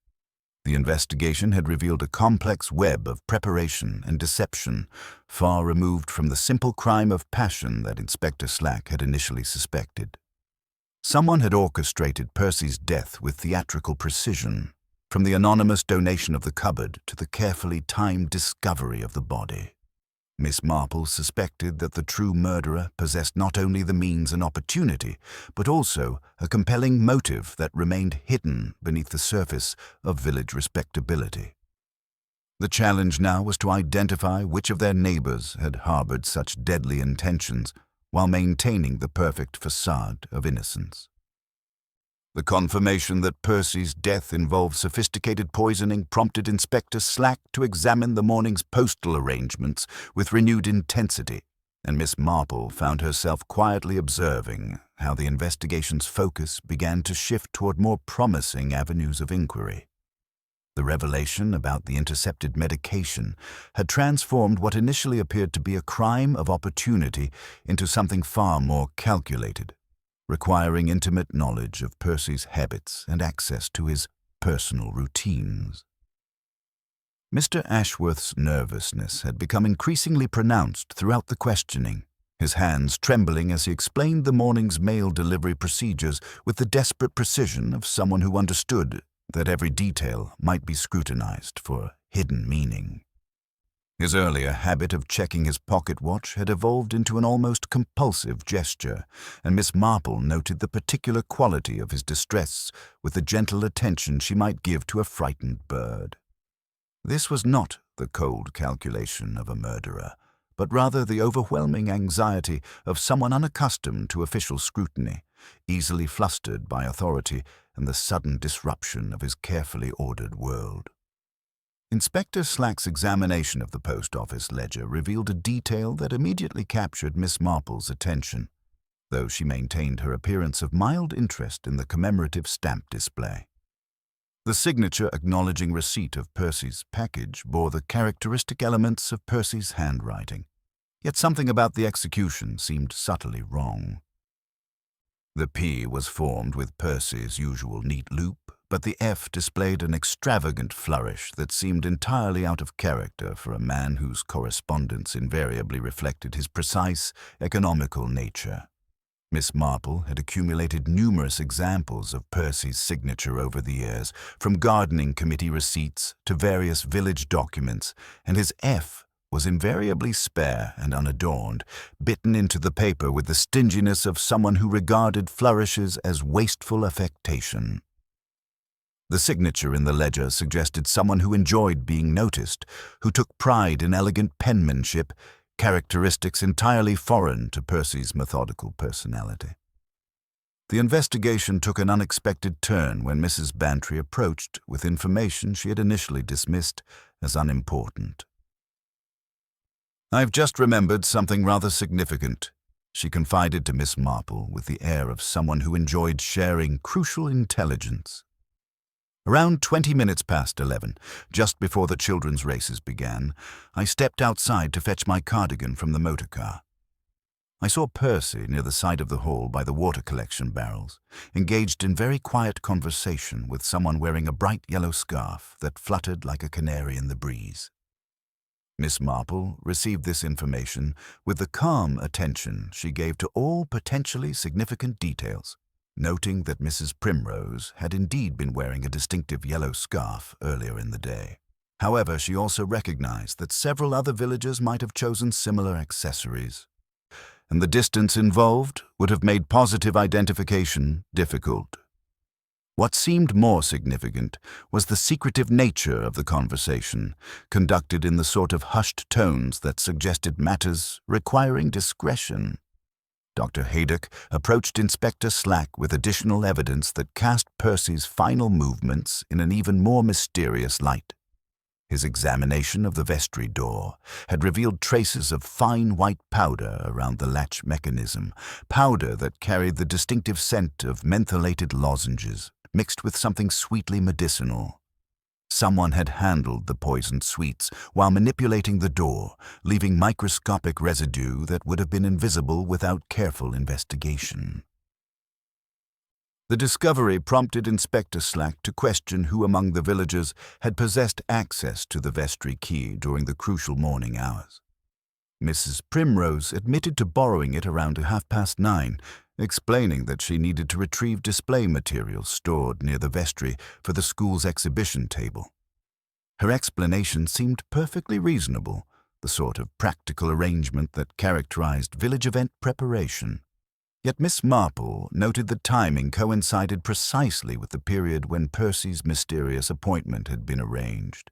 The investigation had revealed a complex web of preparation and deception, far removed from the simple crime of passion that Inspector Slack had initially suspected. Someone had orchestrated Percy's death with theatrical precision, from the anonymous donation of the cupboard to the carefully timed discovery of the body. Miss Marple suspected that the true murderer possessed not only the means and opportunity, but also a compelling motive that remained hidden beneath the surface of village respectability. The challenge now was to identify which of their neighbors had harbored such deadly intentions while maintaining the perfect facade of innocence. The confirmation that Percy's death involved sophisticated poisoning prompted Inspector Slack to examine the morning's postal arrangements with renewed intensity, and Miss Marple found herself quietly observing how the investigation's focus began to shift toward more promising avenues of inquiry. The revelation about the intercepted medication had transformed what initially appeared to be a crime of opportunity into something far more calculated, requiring intimate knowledge of Percy's habits and access to his personal routines. Mr. Ashworth's nervousness had become increasingly pronounced throughout the questioning, his hands trembling as he explained the morning's mail delivery procedures with the desperate precision of someone who understood that every detail might be scrutinized for hidden meaning. His earlier habit of checking his pocket watch had evolved into an almost compulsive gesture, and Miss Marple noted the particular quality of his distress with the gentle attention she might give to a frightened bird. This was not the cold calculation of a murderer, but rather the overwhelming anxiety of someone unaccustomed to official scrutiny, easily flustered by authority and the sudden disruption of his carefully ordered world. Inspector Slack's examination of the post office ledger revealed a detail that immediately captured Miss Marple's attention, though she maintained her appearance of mild interest in the commemorative stamp display. The signature acknowledging receipt of Percy's package bore the characteristic elements of Percy's handwriting, yet something about the execution seemed subtly wrong. The P was formed with Percy's usual neat loop, but the F displayed an extravagant flourish that seemed entirely out of character for a man whose correspondence invariably reflected his precise, economical nature. Miss Marple had accumulated numerous examples of Percy's signature over the years, from gardening committee receipts to various village documents, and his F was invariably spare and unadorned, bitten into the paper with the stinginess of someone who regarded flourishes as wasteful affectation. The signature in the ledger suggested someone who enjoyed being noticed, who took pride in elegant penmanship, characteristics entirely foreign to Percy's methodical personality. The investigation took an unexpected turn when Mrs. Bantry approached with information she had initially dismissed as unimportant. "I've just remembered something rather significant," she confided to Miss Marple with the air of someone who enjoyed sharing crucial intelligence. Around 20 minutes past 11, just before the children's races began, I stepped outside to fetch my cardigan from the motor car. I saw Percy near the side of the hall by the water collection barrels, engaged in very quiet conversation with someone wearing a bright yellow scarf that fluttered like a canary in the breeze. Miss Marple received this information with the calm attention she gave to all potentially significant details, noting that Mrs. Primrose had indeed been wearing a distinctive yellow scarf earlier in the day. However, she also recognized that several other villagers might have chosen similar accessories, and the distance involved would have made positive identification difficult. What seemed more significant was the secretive nature of the conversation, conducted in the sort of hushed tones that suggested matters requiring discretion. Dr. Haydock approached Inspector Slack with additional evidence that cast Percy's final movements in an even more mysterious light. His examination of the vestry door had revealed traces of fine white powder around the latch mechanism, powder that carried the distinctive scent of mentholated lozenges, mixed with something sweetly medicinal. Someone had handled the poisoned sweets while manipulating the door, leaving microscopic residue that would have been invisible without careful investigation. The discovery prompted Inspector Slack to question who among the villagers had possessed access to the vestry key during the crucial morning hours. Mrs. Primrose admitted to borrowing it around 9:30, explaining that she needed to retrieve display materials stored near the vestry for the school's exhibition table. Her explanation seemed perfectly reasonable, the sort of practical arrangement that characterized village event preparation. Yet Miss Marple noted the timing coincided precisely with the period when Percy's mysterious appointment had been arranged.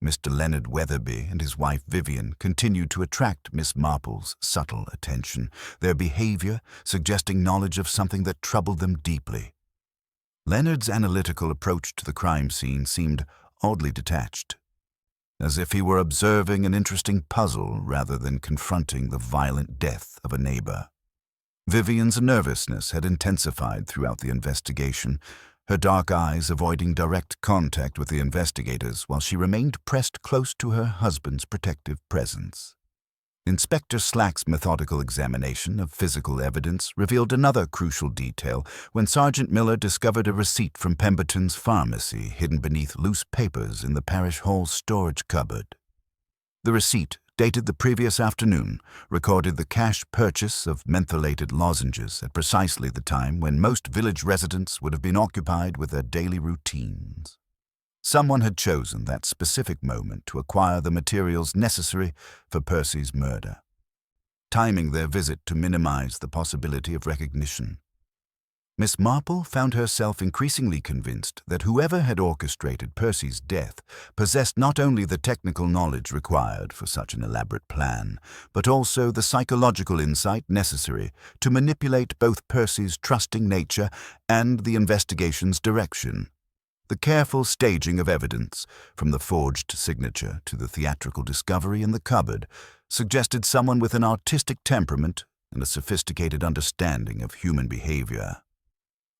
Mr. Leonard Weatherby and his wife Vivian continued to attract Miss Marple's subtle attention, their behavior suggesting knowledge of something that troubled them deeply. Leonard's analytical approach to the crime scene seemed oddly detached, as if he were observing an interesting puzzle rather than confronting the violent death of a neighbor. Vivian's nervousness had intensified throughout the investigation, her dark eyes avoiding direct contact with the investigators while she remained pressed close to her husband's protective presence. Inspector Slack's methodical examination of physical evidence revealed another crucial detail when Sergeant Miller discovered a receipt from Pemberton's pharmacy hidden beneath loose papers in the parish hall storage cupboard. The receipt, dated the previous afternoon, recorded the cash purchase of mentholated lozenges at precisely the time when most village residents would have been occupied with their daily routines. Someone had chosen that specific moment to acquire the materials necessary for Percy's murder, timing their visit to minimize the possibility of recognition. Miss Marple found herself increasingly convinced that whoever had orchestrated Percy's death possessed not only the technical knowledge required for such an elaborate plan, but also the psychological insight necessary to manipulate both Percy's trusting nature and the investigation's direction. The careful staging of evidence, from the forged signature to the theatrical discovery in the cupboard, suggested someone with an artistic temperament and a sophisticated understanding of human behavior.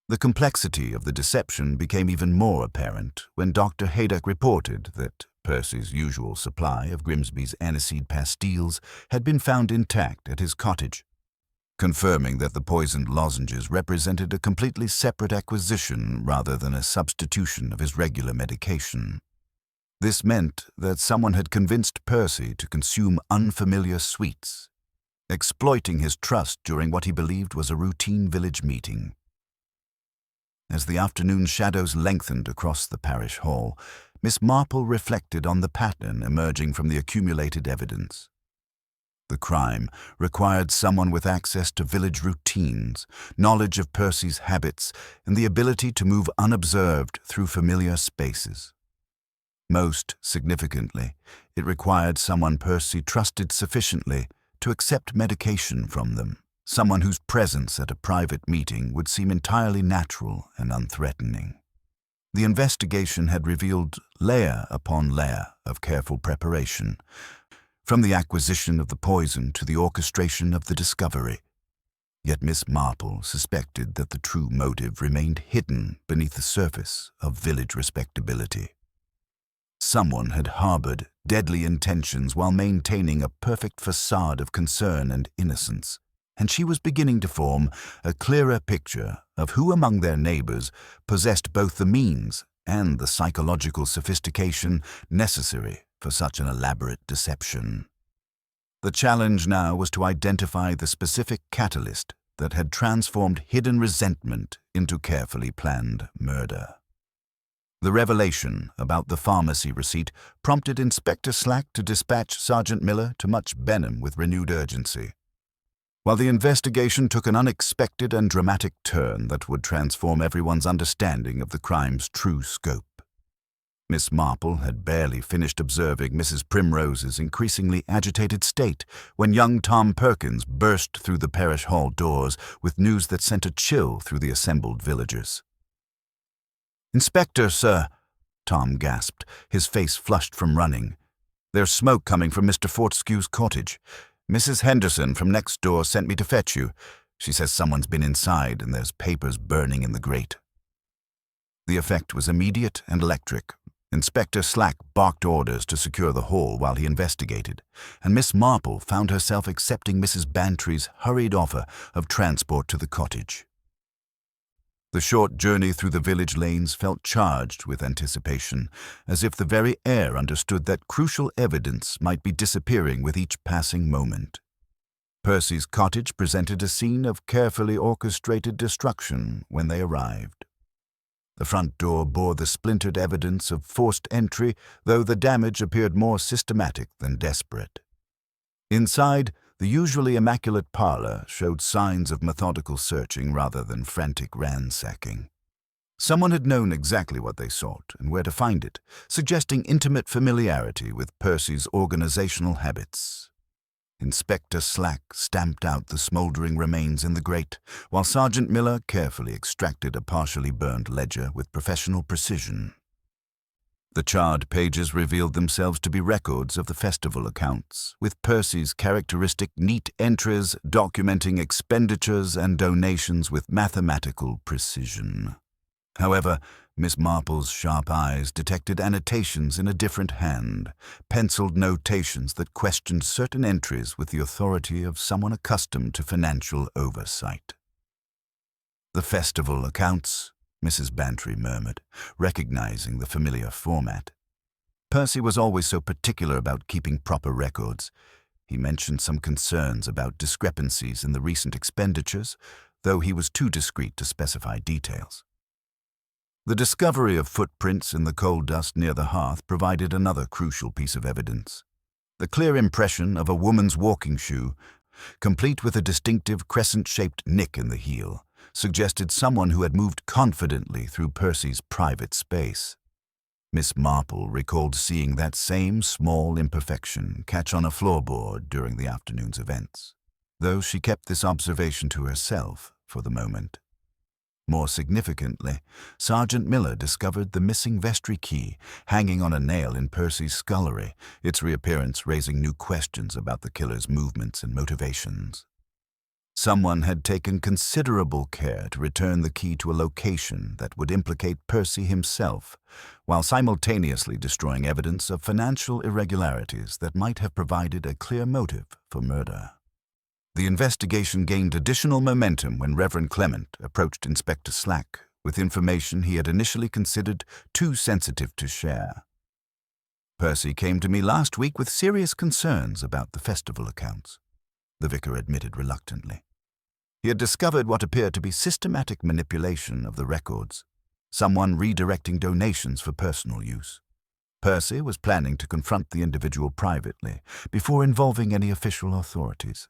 The complexity of the deception became even more apparent when Dr. Haydock reported that Percy's usual supply of Grimsby's aniseed pastilles had been found intact at his cottage, confirming that the poisoned lozenges represented a completely separate acquisition rather than a substitution of his regular medication. This meant that someone had convinced Percy to consume unfamiliar sweets, exploiting his trust during what he believed was a routine village meeting. As the afternoon shadows lengthened across the parish hall, Miss Marple reflected on the pattern emerging from the accumulated evidence. The crime required someone with access to village routines, knowledge of Percy's habits, and the ability to move unobserved through familiar spaces. Most significantly, it required someone Percy trusted sufficiently to accept medication from them, someone whose presence at a private meeting would seem entirely natural and unthreatening. The investigation had revealed layer upon layer of careful preparation, from the acquisition of the poison to the orchestration of the discovery. Yet Miss Marple suspected that the true motive remained hidden beneath the surface of village respectability. Someone had harbored deadly intentions while maintaining a perfect facade of concern and innocence, and she was beginning to form a clearer picture of who among their neighbors possessed both the means and the psychological sophistication necessary for such an elaborate deception. The challenge now was to identify the specific catalyst that had transformed hidden resentment into carefully planned murder. The revelation about the pharmacy receipt prompted Inspector Slack to dispatch Sergeant Miller to Much Benham with renewed urgency. While the investigation took an unexpected and dramatic turn that would transform everyone's understanding of the crime's true scope. Miss Marple had barely finished observing Mrs. Primrose's increasingly agitated state when young Tom Perkins burst through the parish hall doors with news that sent a chill through the assembled villagers. "Inspector, sir," Tom gasped, his face flushed from running. "There's smoke coming from Mr. Fortescue's cottage. Mrs. Henderson from next door sent me to fetch you. She says someone's been inside and there's papers burning in the grate." The effect was immediate and electric. Inspector Slack barked orders to secure the hall while he investigated, and Miss Marple found herself accepting Mrs. Bantry's hurried offer of transport to the cottage. The short journey through the village lanes felt charged with anticipation, as if the very air understood that crucial evidence might be disappearing with each passing moment. Percy's cottage presented a scene of carefully orchestrated destruction when they arrived. The front door bore the splintered evidence of forced entry, though the damage appeared more systematic than desperate. Inside, the usually immaculate parlor showed signs of methodical searching rather than frantic ransacking. Someone had known exactly what they sought and where to find it, suggesting intimate familiarity with Percy's organizational habits. Inspector Slack stamped out the smoldering remains in the grate, while Sergeant Miller carefully extracted a partially burned ledger with professional precision. The charred pages revealed themselves to be records of the festival accounts, with Percy's characteristic neat entries documenting expenditures and donations with mathematical precision. However, Miss Marple's sharp eyes detected annotations in a different hand, penciled notations that questioned certain entries with the authority of someone accustomed to financial oversight. "The festival accounts," Mrs. Bantry murmured, recognizing the familiar format. Percy was always so particular about keeping proper records. He mentioned some concerns about discrepancies in the recent expenditures, though he was too discreet to specify details. The discovery of footprints in the coal dust near the hearth provided another crucial piece of evidence. The clear impression of a woman's walking shoe, complete with a distinctive crescent-shaped nick in the heel, suggested someone who had moved confidently through Percy's private space. Miss Marple recalled seeing that same small imperfection catch on a floorboard during the afternoon's events, though she kept this observation to herself for the moment. More significantly, Sergeant Miller discovered the missing vestry key hanging on a nail in Percy's scullery, its reappearance raising new questions about the killer's movements and motivations. Someone had taken considerable care to return the key to a location that would implicate Percy himself, while simultaneously destroying evidence of financial irregularities that might have provided a clear motive for murder. The investigation gained additional momentum when Reverend Clement approached Inspector Slack with information he had initially considered too sensitive to share. "Percy came to me last week with serious concerns about the festival accounts," the vicar admitted reluctantly. He had discovered what appeared to be systematic manipulation of the records, someone redirecting donations for personal use. Percy was planning to confront the individual privately before involving any official authorities.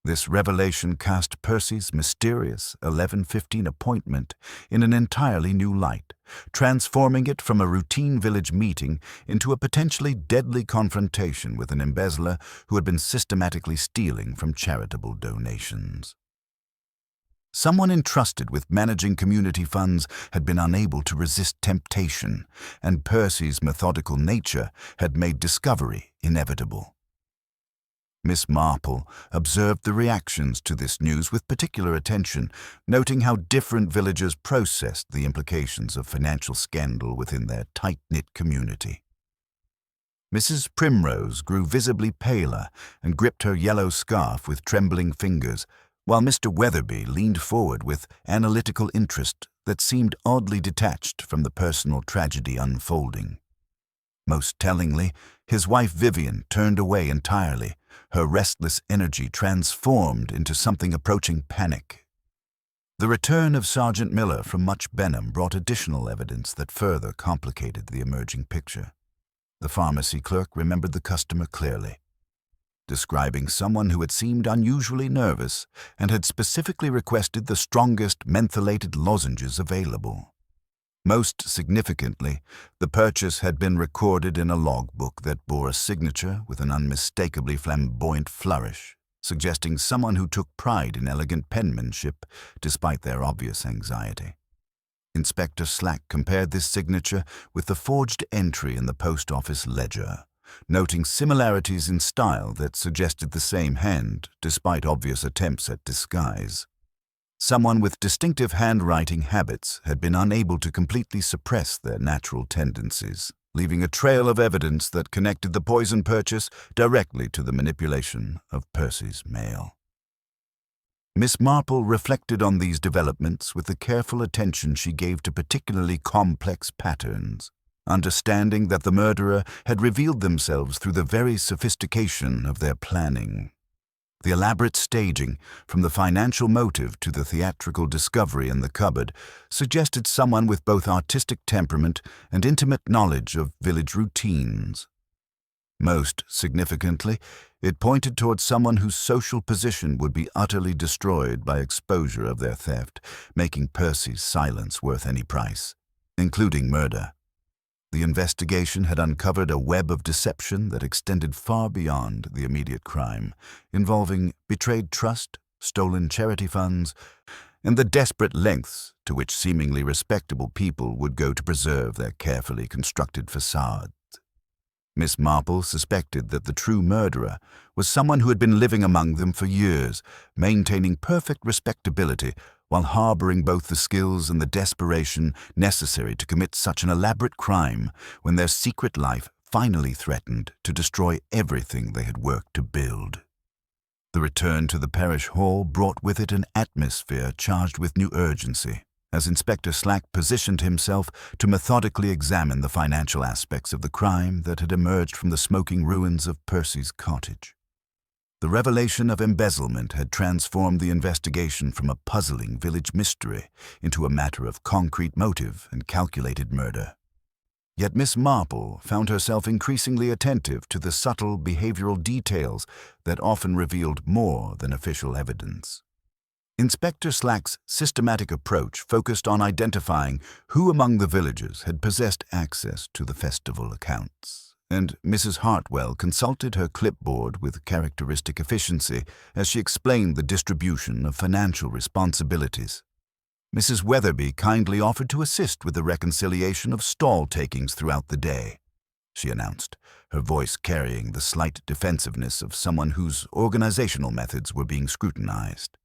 This revelation cast Percy's mysterious 11:15 appointment in an entirely new light, transforming it from a routine village meeting into a potentially deadly confrontation with an embezzler who had been systematically stealing from charitable donations. Someone entrusted with managing community funds had been unable to resist temptation, and Percy's methodical nature had made discovery inevitable. Miss Marple observed the reactions to this news with particular attention, noting how different villagers processed the implications of financial scandal within their tight-knit community. Mrs. Primrose grew visibly paler and gripped her yellow scarf with trembling fingers, while Mr. Weatherby leaned forward with analytical interest that seemed oddly detached from the personal tragedy unfolding. Most tellingly, his wife Vivian turned away entirely, her restless energy transformed into something approaching panic. The return of Sergeant Miller from Much Benham brought additional evidence that further complicated the emerging picture. The pharmacy clerk remembered the customer clearly, describing someone who had seemed unusually nervous and had specifically requested the strongest mentholated lozenges available. Most significantly, the purchase had been recorded in a logbook that bore a signature with an unmistakably flamboyant flourish, suggesting someone who took pride in elegant penmanship despite their obvious anxiety. Inspector Slack compared this signature with the forged entry in the post office ledger, noting similarities in style that suggested the same hand despite obvious attempts at disguise. Someone with distinctive handwriting habits had been unable to completely suppress their natural tendencies, leaving a trail of evidence that connected the poison purchase directly to the manipulation of Percy's mail. Miss Marple reflected on these developments with the careful attention she gave to particularly complex patterns, understanding that the murderer had revealed themselves through the very sophistication of their planning. The elaborate staging, from the financial motive to the theatrical discovery in the cupboard, suggested someone with both artistic temperament and intimate knowledge of village routines. Most significantly, it pointed towards someone whose social position would be utterly destroyed by exposure of their theft, making Percy's silence worth any price, including murder. The investigation had uncovered a web of deception that extended far beyond the immediate crime, involving betrayed trust, stolen charity funds, and the desperate lengths to which seemingly respectable people would go to preserve their carefully constructed facades. Miss Marple suspected that the true murderer was someone who had been living among them for years, maintaining perfect respectability while harboring both the skills and the desperation necessary to commit such an elaborate crime when their secret life finally threatened to destroy everything they had worked to build. The return to the parish hall brought with it an atmosphere charged with new urgency, as Inspector Slack positioned himself to methodically examine the financial aspects of the crime that had emerged from the smoking ruins of Percy's cottage. The revelation of embezzlement had transformed the investigation from a puzzling village mystery into a matter of concrete motive and calculated murder. Yet Miss Marple found herself increasingly attentive to the subtle behavioral details that often revealed more than official evidence. Inspector Slack's systematic approach focused on identifying who among the villagers had possessed access to the festival accounts, and Mrs. Hartwell consulted her clipboard with characteristic efficiency as she explained the distribution of financial responsibilities. Mrs. Weatherby kindly offered to assist with the reconciliation of stall takings throughout the day, she announced, her voice carrying the slight defensiveness of someone whose organizational methods were being scrutinized.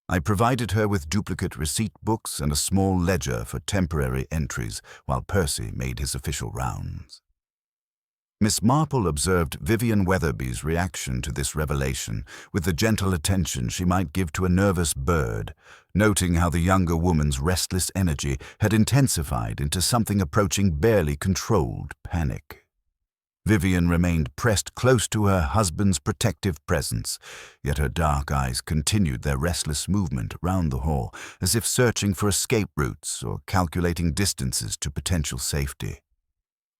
I provided her with duplicate receipt books and a small ledger for temporary entries while Percy made his official rounds. Miss Marple observed Vivian Weatherby's reaction to this revelation with the gentle attention she might give to a nervous bird, noting how the younger woman's restless energy had intensified into something approaching barely controlled panic. Vivian remained pressed close to her husband's protective presence, yet her dark eyes continued their restless movement around the hall, as if searching for escape routes or calculating distances to potential safety.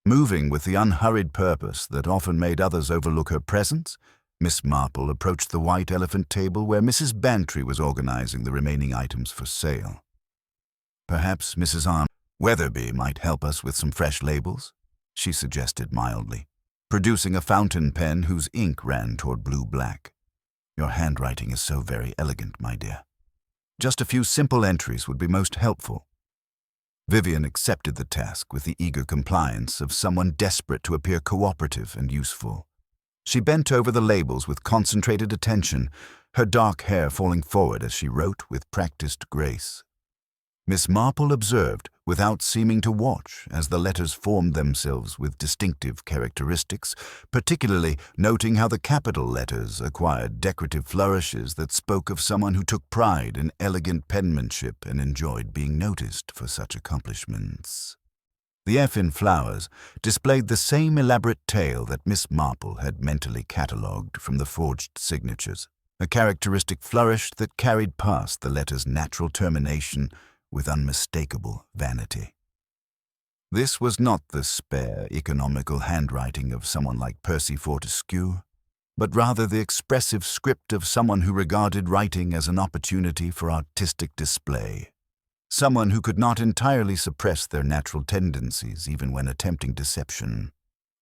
Moving with the unhurried purpose that often made others overlook her presence, Miss Marple approached the white elephant table where Mrs. Bantry was organizing the remaining items for sale. "Perhaps Mrs. Weatherby might help us with some fresh labels," she suggested mildly, producing a fountain pen whose ink ran toward blue-black. "Your handwriting is so very elegant, my dear. Just a few simple entries would be most helpful." Vivian accepted the task with the eager compliance of someone desperate to appear cooperative and useful. She bent over the labels with concentrated attention, her dark hair falling forward as she wrote with practiced grace. Miss Marple observed, without seeming to watch, as the letters formed themselves with distinctive characteristics, particularly noting how the capital letters acquired decorative flourishes that spoke of someone who took pride in elegant penmanship and enjoyed being noticed for such accomplishments. The F in flowers displayed the same elaborate tale that Miss Marple had mentally catalogued from the forged signatures, a characteristic flourish that carried past the letter's natural termination with unmistakable vanity. This was not the spare, economical handwriting of someone like Percy Fortescue, but rather the expressive script of someone who regarded writing as an opportunity for artistic display, someone who could not entirely suppress their natural tendencies even when attempting deception.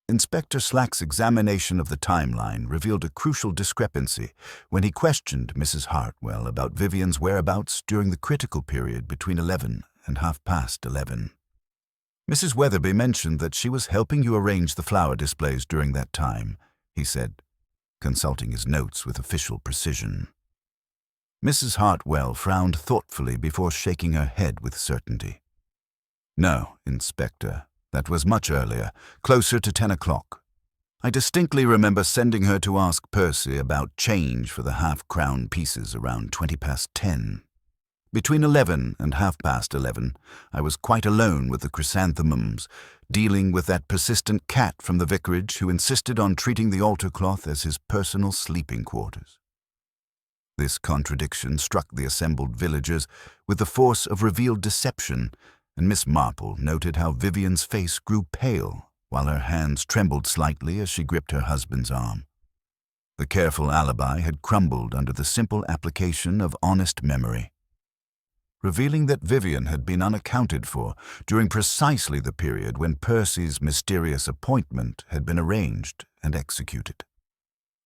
Inspector Slack's examination of the timeline revealed a crucial discrepancy when he questioned Mrs. Hartwell about Vivian's whereabouts during the critical period between 11 and 11:30. "Mrs. Weatherby mentioned that she was helping you arrange the flower displays during that time," he said, consulting his notes with official precision. Mrs. Hartwell frowned thoughtfully before shaking her head with certainty. "No, Inspector. That was much earlier, closer to 10 o'clock. I distinctly remember sending her to ask Percy about change for the half-crown pieces around 10:20. Between 11 and 11:30, I was quite alone with the chrysanthemums, dealing with that persistent cat from the vicarage who insisted on treating the altar cloth as his personal sleeping quarters." This contradiction struck the assembled villagers with the force of revealed deception, and Miss Marple noted how Vivian's face grew pale while her hands trembled slightly as she gripped her husband's arm. The careful alibi had crumbled under the simple application of honest memory, revealing that Vivian had been unaccounted for during precisely the period when Percy's mysterious appointment had been arranged and executed.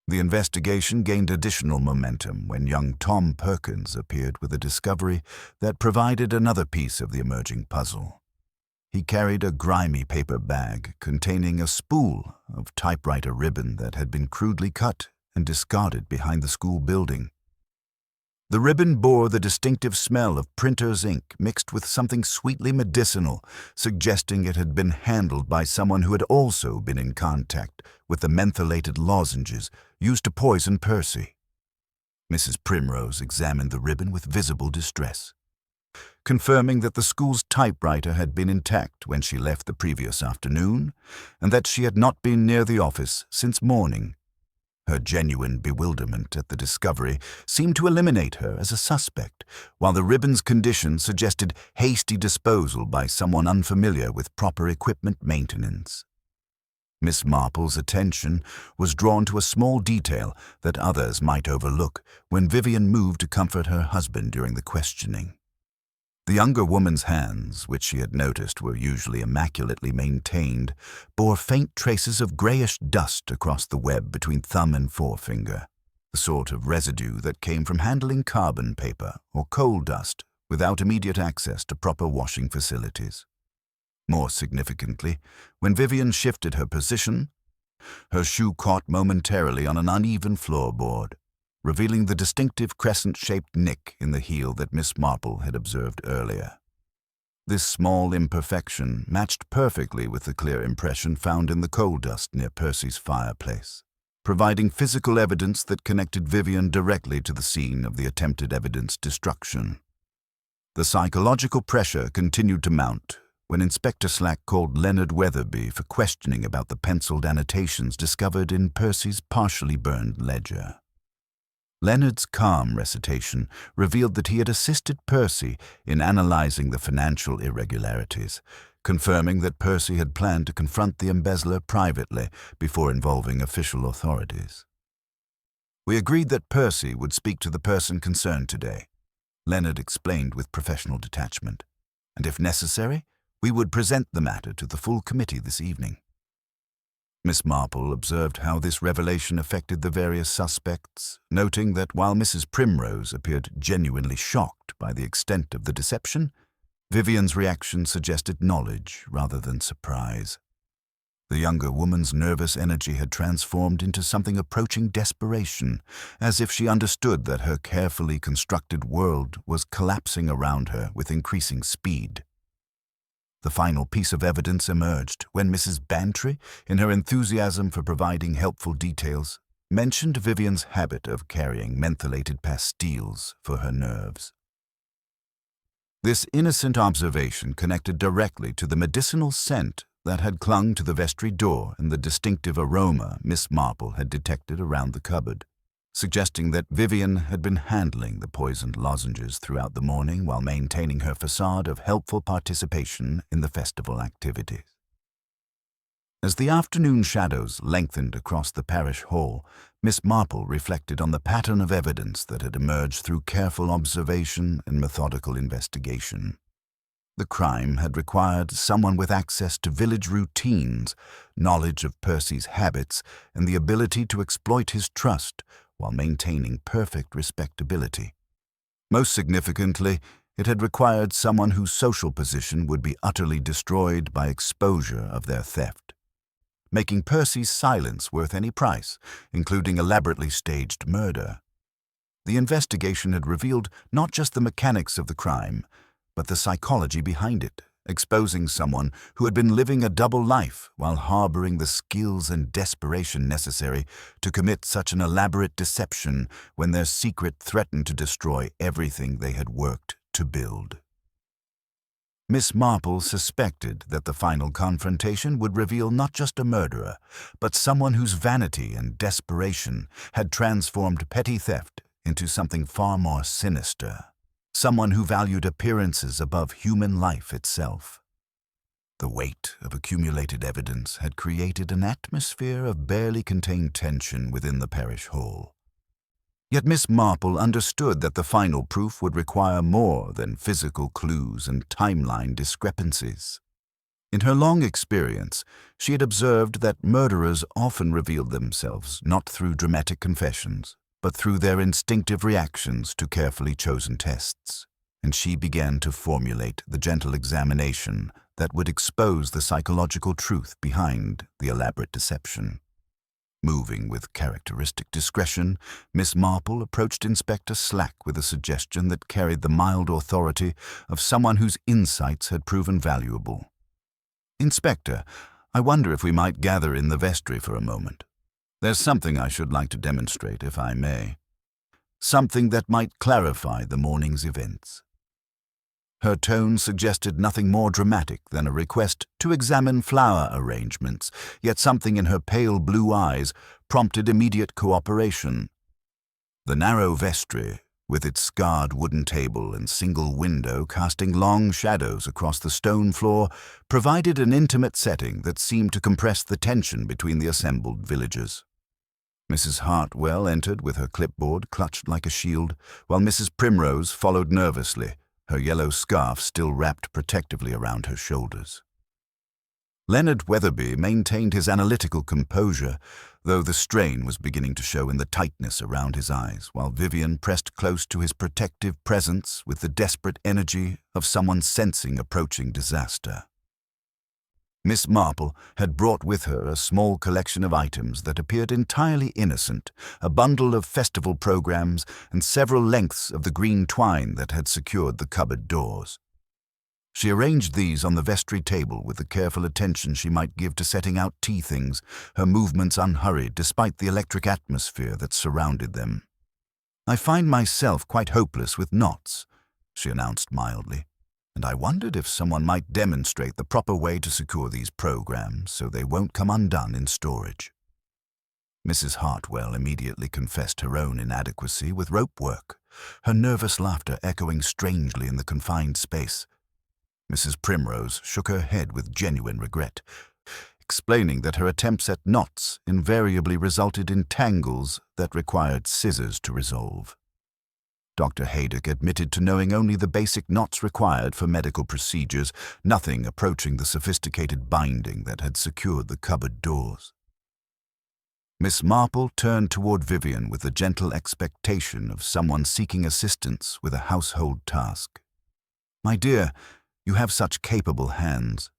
The investigation gained additional momentum when young Tom Perkins appeared with a discovery that provided another piece of the emerging puzzle. He carried a grimy paper bag containing a spool of typewriter ribbon that had been crudely cut and discarded behind the school building. The ribbon bore the distinctive smell of printer's ink mixed with something sweetly medicinal, suggesting it had been handled by someone who had also been in contact with the mentholated lozenges used to poison Percy. Mrs. Primrose examined the ribbon with visible distress, confirming that the school's typewriter had been intact when she left the previous afternoon, and that she had not been near the office since morning. Her genuine bewilderment at the discovery seemed to eliminate her as a suspect, while the ribbon's condition suggested hasty disposal by someone unfamiliar with proper equipment maintenance. Miss Marple's attention was drawn to a small detail that others might overlook when Vivian moved to comfort her husband during the questioning. The younger woman's hands, which she had noticed were usually immaculately maintained, bore faint traces of grayish dust across the web between thumb and forefinger, the sort of residue that came from handling carbon paper or coal dust without immediate access to proper washing facilities. More significantly, when Vivian shifted her position, her shoe caught momentarily on an uneven floorboard, revealing the distinctive crescent-shaped nick in the heel that Miss Marple had observed earlier. This small imperfection matched perfectly with the clear impression found in the coal dust near Percy's fireplace, providing physical evidence that connected Vivian directly to the scene of the attempted evidence destruction. The psychological pressure continued to mount when Inspector Slack called Leonard Weatherby for questioning about the penciled annotations discovered in Percy's partially burned ledger. Leonard's calm recitation revealed that he had assisted Percy in analyzing the financial irregularities, confirming that Percy had planned to confront the embezzler privately before involving official authorities. "We agreed that Percy would speak to the person concerned today," Leonard explained with professional detachment, "and if necessary, we would present the matter to the full committee this evening." Miss Marple observed how this revelation affected the various suspects, noting that while Mrs. Primrose appeared genuinely shocked by the extent of the deception, Vivian's reaction suggested knowledge rather than surprise. The younger woman's nervous energy had transformed into something approaching desperation, as if she understood that her carefully constructed world was collapsing around her with increasing speed. The final piece of evidence emerged when Mrs. Bantry, in her enthusiasm for providing helpful details, mentioned Vivian's habit of carrying mentholated pastilles for her nerves. This innocent observation connected directly to the medicinal scent that had clung to the vestry door and the distinctive aroma Miss Marple had detected around the cupboard, suggesting that Vivian had been handling the poisoned lozenges throughout the morning while maintaining her facade of helpful participation in the festival activities. As the afternoon shadows lengthened across the parish hall, Miss Marple reflected on the pattern of evidence that had emerged through careful observation and methodical investigation. The crime had required someone with access to village routines, knowledge of Percy's habits, and the ability to exploit his trust while maintaining perfect respectability. Most significantly, it had required someone whose social position would be utterly destroyed by exposure of their theft, making Percy's silence worth any price, including elaborately staged murder. The investigation had revealed not just the mechanics of the crime, but the psychology behind it, exposing someone who had been living a double life while harboring the skills and desperation necessary to commit such an elaborate deception when their secret threatened to destroy everything they had worked to build. Miss Marple suspected that the final confrontation would reveal not just a murderer, but someone whose vanity and desperation had transformed petty theft into something far more sinister. Someone who valued appearances above human life itself. The weight of accumulated evidence had created an atmosphere of barely contained tension within the parish hall. Yet Miss Marple understood that the final proof would require more than physical clues and timeline discrepancies. In her long experience, she had observed that murderers often revealed themselves not through dramatic confessions, but through their instinctive reactions to carefully chosen tests, and she began to formulate the gentle examination that would expose the psychological truth behind the elaborate deception. Moving with characteristic discretion, Miss Marple approached Inspector Slack with a suggestion that carried the mild authority of someone whose insights had proven valuable. "Inspector, I wonder if we might gather in the vestry for a moment. There's something I should like to demonstrate, if I may. Something that might clarify the morning's events." Her tone suggested nothing more dramatic than a request to examine flower arrangements, yet something in her pale blue eyes prompted immediate cooperation. The narrow vestry, with its scarred wooden table and single window casting long shadows across the stone floor, provided an intimate setting that seemed to compress the tension between the assembled villagers. Mrs. Hartwell entered with her clipboard clutched like a shield, while Mrs. Primrose followed nervously, her yellow scarf still wrapped protectively around her shoulders. Leonard Weatherby maintained his analytical composure, though the strain was beginning to show in the tightness around his eyes, while Vivian pressed close to his protective presence with the desperate energy of someone sensing approaching disaster. Miss Marple had brought with her a small collection of items that appeared entirely innocent, a bundle of festival programs and several lengths of the green twine that had secured the cupboard doors. She arranged these on the vestry table with the careful attention she might give to setting out tea things, her movements unhurried despite the electric atmosphere that surrounded them. "I find myself quite hopeless with knots," she announced mildly, "and I wondered if someone might demonstrate the proper way to secure these programs so they won't come undone in storage." Mrs. Hartwell immediately confessed her own inadequacy with rope work, her nervous laughter echoing strangely in the confined space. Mrs. Primrose shook her head with genuine regret, explaining that her attempts at knots invariably resulted in tangles that required scissors to resolve. Dr. Haydock admitted to knowing only the basic knots required for medical procedures, nothing approaching the sophisticated binding that had secured the cupboard doors. Miss Marple turned toward Vivian with the gentle expectation of someone seeking assistance with a household task. "My dear, you have such capable hands.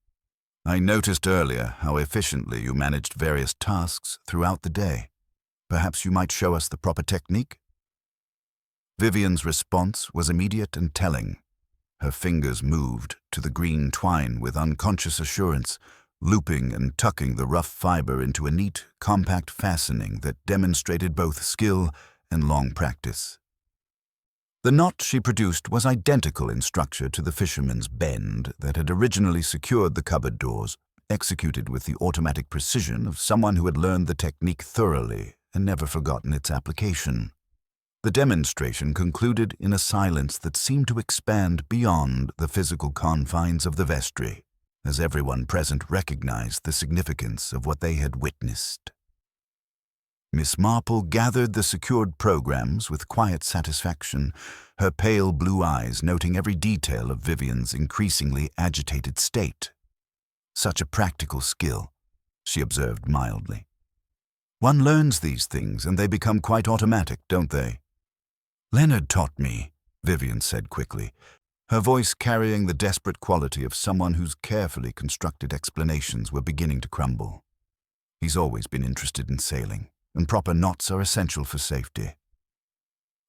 I noticed earlier how efficiently you managed various tasks throughout the day. Perhaps you might show us the proper technique?" Vivian's response was immediate and telling. Her fingers moved to the green twine with unconscious assurance, looping and tucking the rough fiber into a neat, compact fastening that demonstrated both skill and long practice. The knot she produced was identical in structure to the fisherman's bend that had originally secured the cupboard doors, executed with the automatic precision of someone who had learned the technique thoroughly and never forgotten its application. The demonstration concluded in a silence that seemed to expand beyond the physical confines of the vestry, as everyone present recognized the significance of what they had witnessed. Miss Marple gathered the secured programs with quiet satisfaction, her pale blue eyes noting every detail of Vivian's increasingly agitated state. "Such a practical skill," she observed mildly. "One learns these things and they become quite automatic, don't they?" "Leonard taught me," Vivian said quickly, her voice carrying the desperate quality of someone whose carefully constructed explanations were beginning to crumble. "He's always been interested in sailing, and proper knots are essential for safety."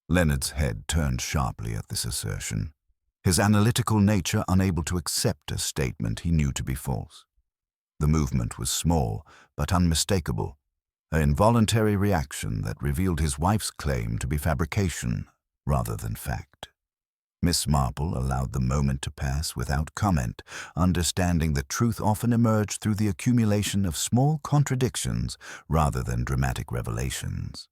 Leonard's head turned sharply at this assertion, his analytical nature unable to accept a statement he knew to be false. The movement was small, but unmistakable, an involuntary reaction that revealed his wife's claim to be fabrication rather than fact. Miss Marple allowed the moment to pass without comment, understanding that truth often emerged through the accumulation of small contradictions rather than dramatic revelations.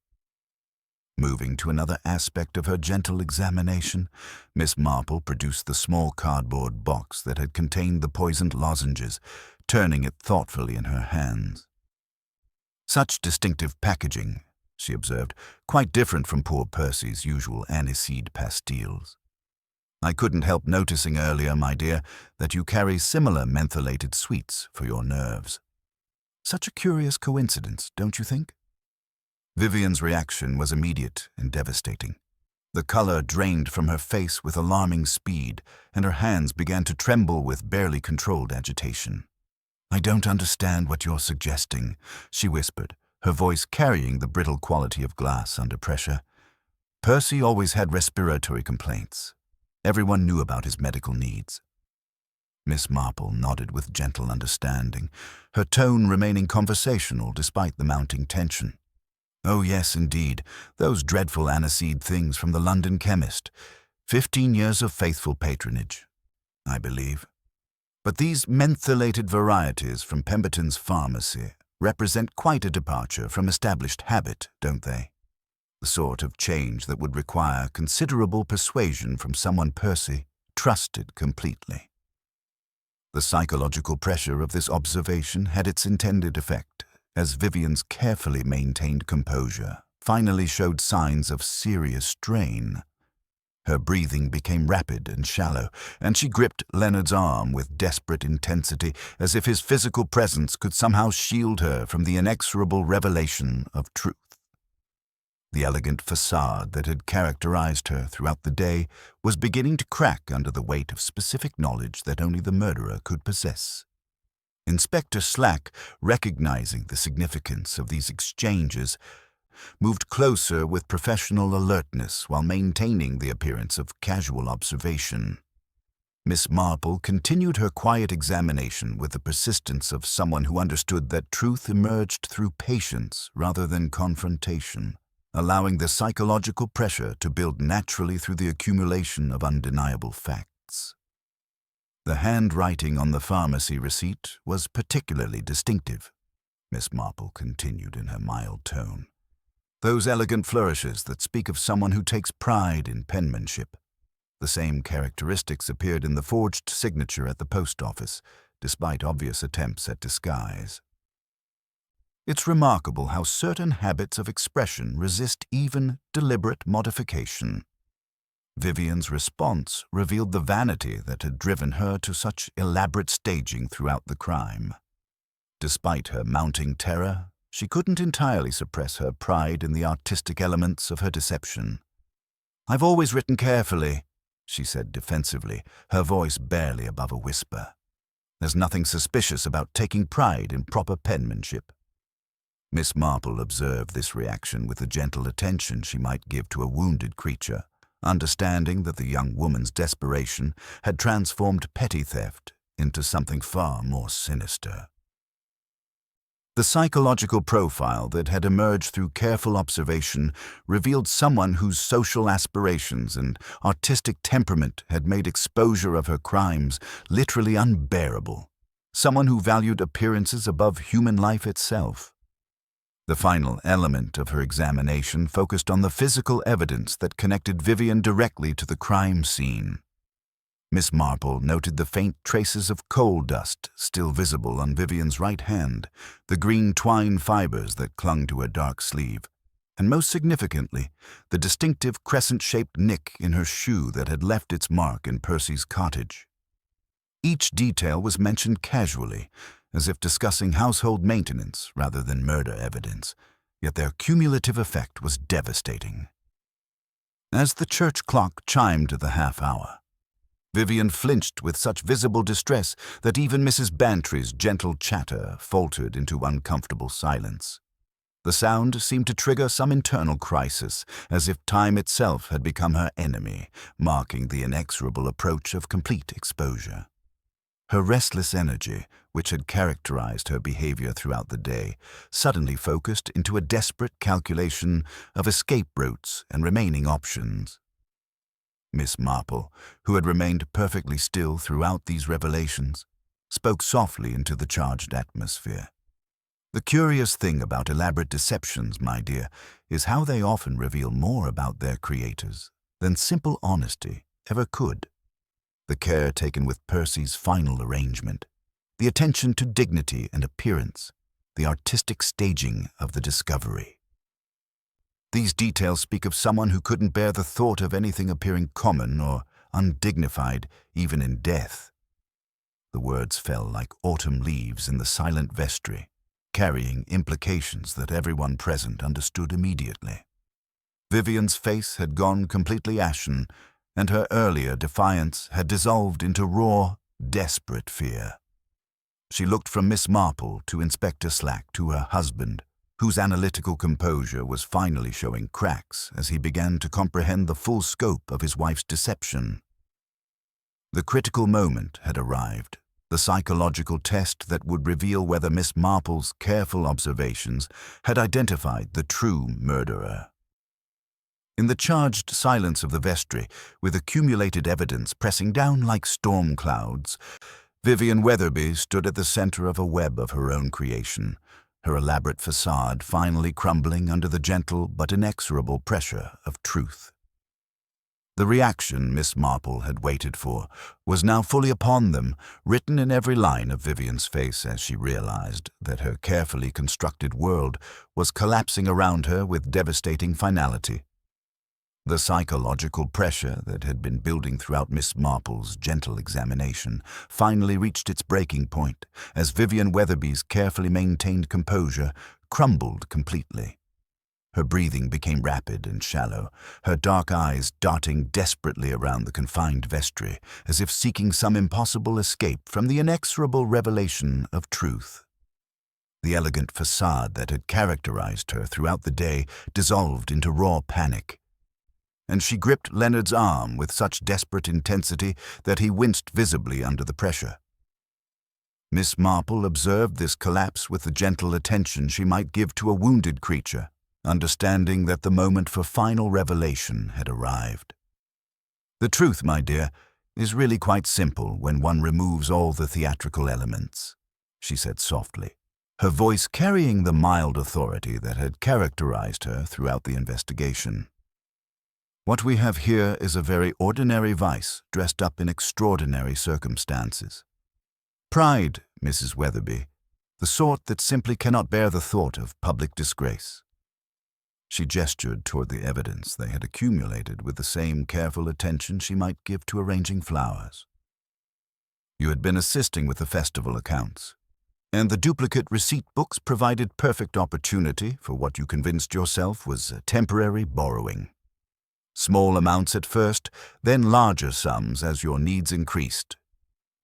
Moving to another aspect of her gentle examination, Miss Marple produced the small cardboard box that had contained the poisoned lozenges, turning it thoughtfully in her hands. "Such distinctive packaging," she observed, "quite different from poor Percy's usual aniseed pastilles. I couldn't help noticing earlier, my dear, that you carry similar mentholated sweets for your nerves. Such a curious coincidence, don't you think?" Vivian's reaction was immediate and devastating. The color drained from her face with alarming speed, and her hands began to tremble with barely controlled agitation. "I don't understand what you're suggesting," she whispered, her voice carrying the brittle quality of glass under pressure. Percy always had respiratory complaints. Everyone knew about his medical needs. Miss Marple nodded with gentle understanding, her tone remaining conversational despite the mounting tension. Oh yes, indeed, those dreadful aniseed things from the London chemist. 15 years of faithful patronage, I believe. But these mentholated varieties from Pemberton's pharmacy represent quite a departure from established habit, don't they? The sort of change that would require considerable persuasion from someone Percy trusted completely. The psychological pressure of this observation had its intended effect, as Vivian's carefully maintained composure finally showed signs of serious strain. Her breathing became rapid and shallow, and she gripped Leonard's arm with desperate intensity, as if his physical presence could somehow shield her from the inexorable revelation of truth. The elegant facade that had characterized her throughout the day was beginning to crack under the weight of specific knowledge that only the murderer could possess. Inspector Slack, recognizing the significance of these exchanges, moved closer with professional alertness while maintaining the appearance of casual observation. Miss Marple continued her quiet examination with the persistence of someone who understood that truth emerged through patience rather than confrontation, allowing the psychological pressure to build naturally through the accumulation of undeniable facts. The handwriting on the pharmacy receipt was particularly distinctive, Miss Marple continued in her mild tone. Those elegant flourishes that speak of someone who takes pride in penmanship. The same characteristics appeared in the forged signature at the post office, despite obvious attempts at disguise. It's remarkable how certain habits of expression resist even deliberate modification. Vivian's response revealed the vanity that had driven her to such elaborate staging throughout the crime. Despite her mounting terror, she couldn't entirely suppress her pride in the artistic elements of her deception. "I've always written carefully," she said defensively, her voice barely above a whisper. "There's nothing suspicious about taking pride in proper penmanship." Miss Marple observed this reaction with the gentle attention she might give to a wounded creature, understanding that the young woman's desperation had transformed petty theft into something far more sinister. The psychological profile that had emerged through careful observation revealed someone whose social aspirations and artistic temperament had made exposure of her crimes literally unbearable, someone who valued appearances above human life itself. The final element of her examination focused on the physical evidence that connected Vivian directly to the crime scene. Miss Marple noted the faint traces of coal dust still visible on Vivian's right hand, the green twine fibers that clung to her dark sleeve, and most significantly, the distinctive crescent-shaped nick in her shoe that had left its mark in Percy's cottage. Each detail was mentioned casually, as if discussing household maintenance rather than murder evidence, yet their cumulative effect was devastating. As the church clock chimed the half-hour, Vivian flinched with such visible distress that even Mrs. Bantry's gentle chatter faltered into uncomfortable silence. The sound seemed to trigger some internal crisis, as if time itself had become her enemy, marking the inexorable approach of complete exposure. Her restless energy, which had characterized her behavior throughout the day, suddenly focused into a desperate calculation of escape routes and remaining options. Miss Marple, who had remained perfectly still throughout these revelations, spoke softly into the charged atmosphere. "The curious thing about elaborate deceptions, my dear, is how they often reveal more about their creators than simple honesty ever could. The care taken with Percy's final arrangement, the attention to dignity and appearance, the artistic staging of the discovery. These details speak of someone who couldn't bear the thought of anything appearing common or undignified, even in death." The words fell like autumn leaves in the silent vestry, carrying implications that everyone present understood immediately. Vivian's face had gone completely ashen, and her earlier defiance had dissolved into raw, desperate fear. She looked from Miss Marple to Inspector Slack to her husband, whose analytical composure was finally showing cracks as he began to comprehend the full scope of his wife's deception. The critical moment had arrived, the psychological test that would reveal whether Miss Marple's careful observations had identified the true murderer. In the charged silence of the vestry, with accumulated evidence pressing down like storm clouds, Vivian Weatherby stood at the center of a web of her own creation, her elaborate facade finally crumbling under the gentle but inexorable pressure of truth. The reaction Miss Marple had waited for was now fully upon them, written in every line of Vivian's face as she realized that her carefully constructed world was collapsing around her with devastating finality. The psychological pressure that had been building throughout Miss Marple's gentle examination finally reached its breaking point as Vivian Weatherby's carefully maintained composure crumbled completely. Her breathing became rapid and shallow, her dark eyes darting desperately around the confined vestry, as if seeking some impossible escape from the inexorable revelation of truth. The elegant facade that had characterized her throughout the day dissolved into raw panic, and she gripped Leonard's arm with such desperate intensity that he winced visibly under the pressure. Miss Marple observed this collapse with the gentle attention she might give to a wounded creature, understanding that the moment for final revelation had arrived. The truth, my dear, is really quite simple when one removes all the theatrical elements, she said softly, her voice carrying the mild authority that had characterized her throughout the investigation. What we have here is a very ordinary vice dressed up in extraordinary circumstances. Pride, Mrs. Weatherby, the sort that simply cannot bear the thought of public disgrace. She gestured toward the evidence they had accumulated with the same careful attention she might give to arranging flowers. You had been assisting with the festival accounts, and the duplicate receipt books provided perfect opportunity for what you convinced yourself was temporary borrowing. Small amounts at first, then larger sums as your needs increased.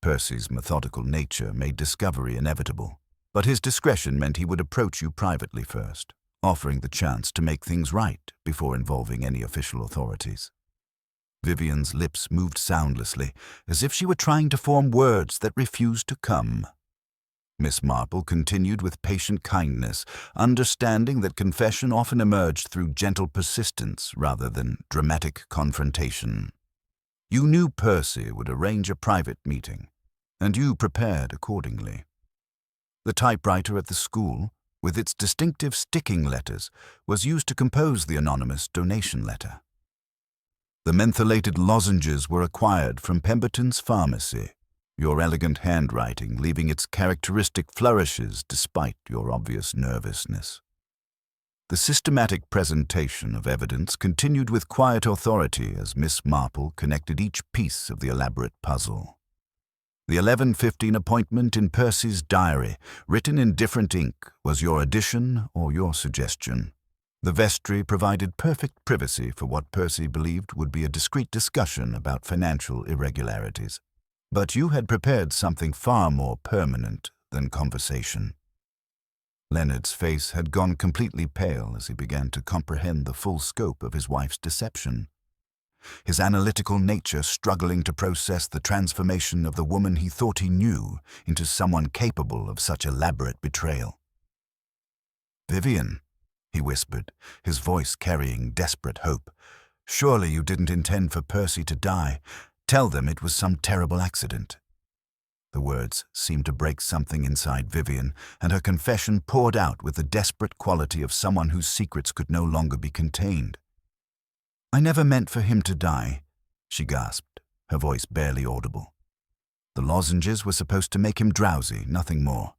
Percy's methodical nature made discovery inevitable, but his discretion meant he would approach you privately first, offering the chance to make things right before involving any official authorities. Vivian's lips moved soundlessly, as if she were trying to form words that refused to come. Miss Marple continued with patient kindness, understanding that confession often emerged through gentle persistence rather than dramatic confrontation. You knew Percy would arrange a private meeting, and you prepared accordingly. The typewriter at the school, with its distinctive sticking letters, was used to compose the anonymous donation letter. The mentholated lozenges were acquired from Pemberton's pharmacy, your elegant handwriting leaving its characteristic flourishes despite your obvious nervousness. The systematic presentation of evidence continued with quiet authority as Miss Marple connected each piece of the elaborate puzzle. The 11:15 appointment in Percy's diary, written in different ink, was your addition or your suggestion. The vestry provided perfect privacy for what Percy believed would be a discreet discussion about financial irregularities. But you had prepared something far more permanent than conversation. Leonard's face had gone completely pale as he began to comprehend the full scope of his wife's deception, his analytical nature struggling to process the transformation of the woman he thought he knew into someone capable of such elaborate betrayal. "Vivian," he whispered, his voice carrying desperate hope, "surely you didn't intend for Percy to die. Tell them it was some terrible accident." The words seemed to break something inside Vivian, and her confession poured out with the desperate quality of someone whose secrets could no longer be contained. "I never meant for him to die," she gasped, her voice barely audible. "The lozenges were supposed to make him drowsy, nothing more.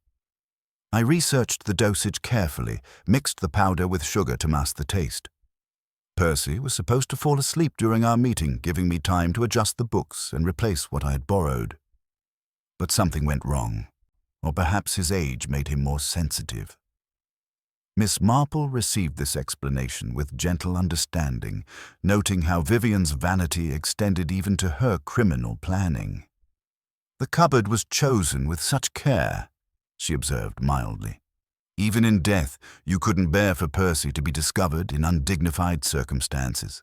I researched the dosage carefully, mixed the powder with sugar to mask the taste. Percy was supposed to fall asleep during our meeting, giving me time to adjust the books and replace what I had borrowed. But something went wrong, or perhaps his age made him more sensitive." Miss Marple received this explanation with gentle understanding, noting how Vivian's vanity extended even to her criminal planning. "The cupboard was chosen with such care," she observed mildly. Even in death, you couldn't bear for Percy to be discovered in undignified circumstances.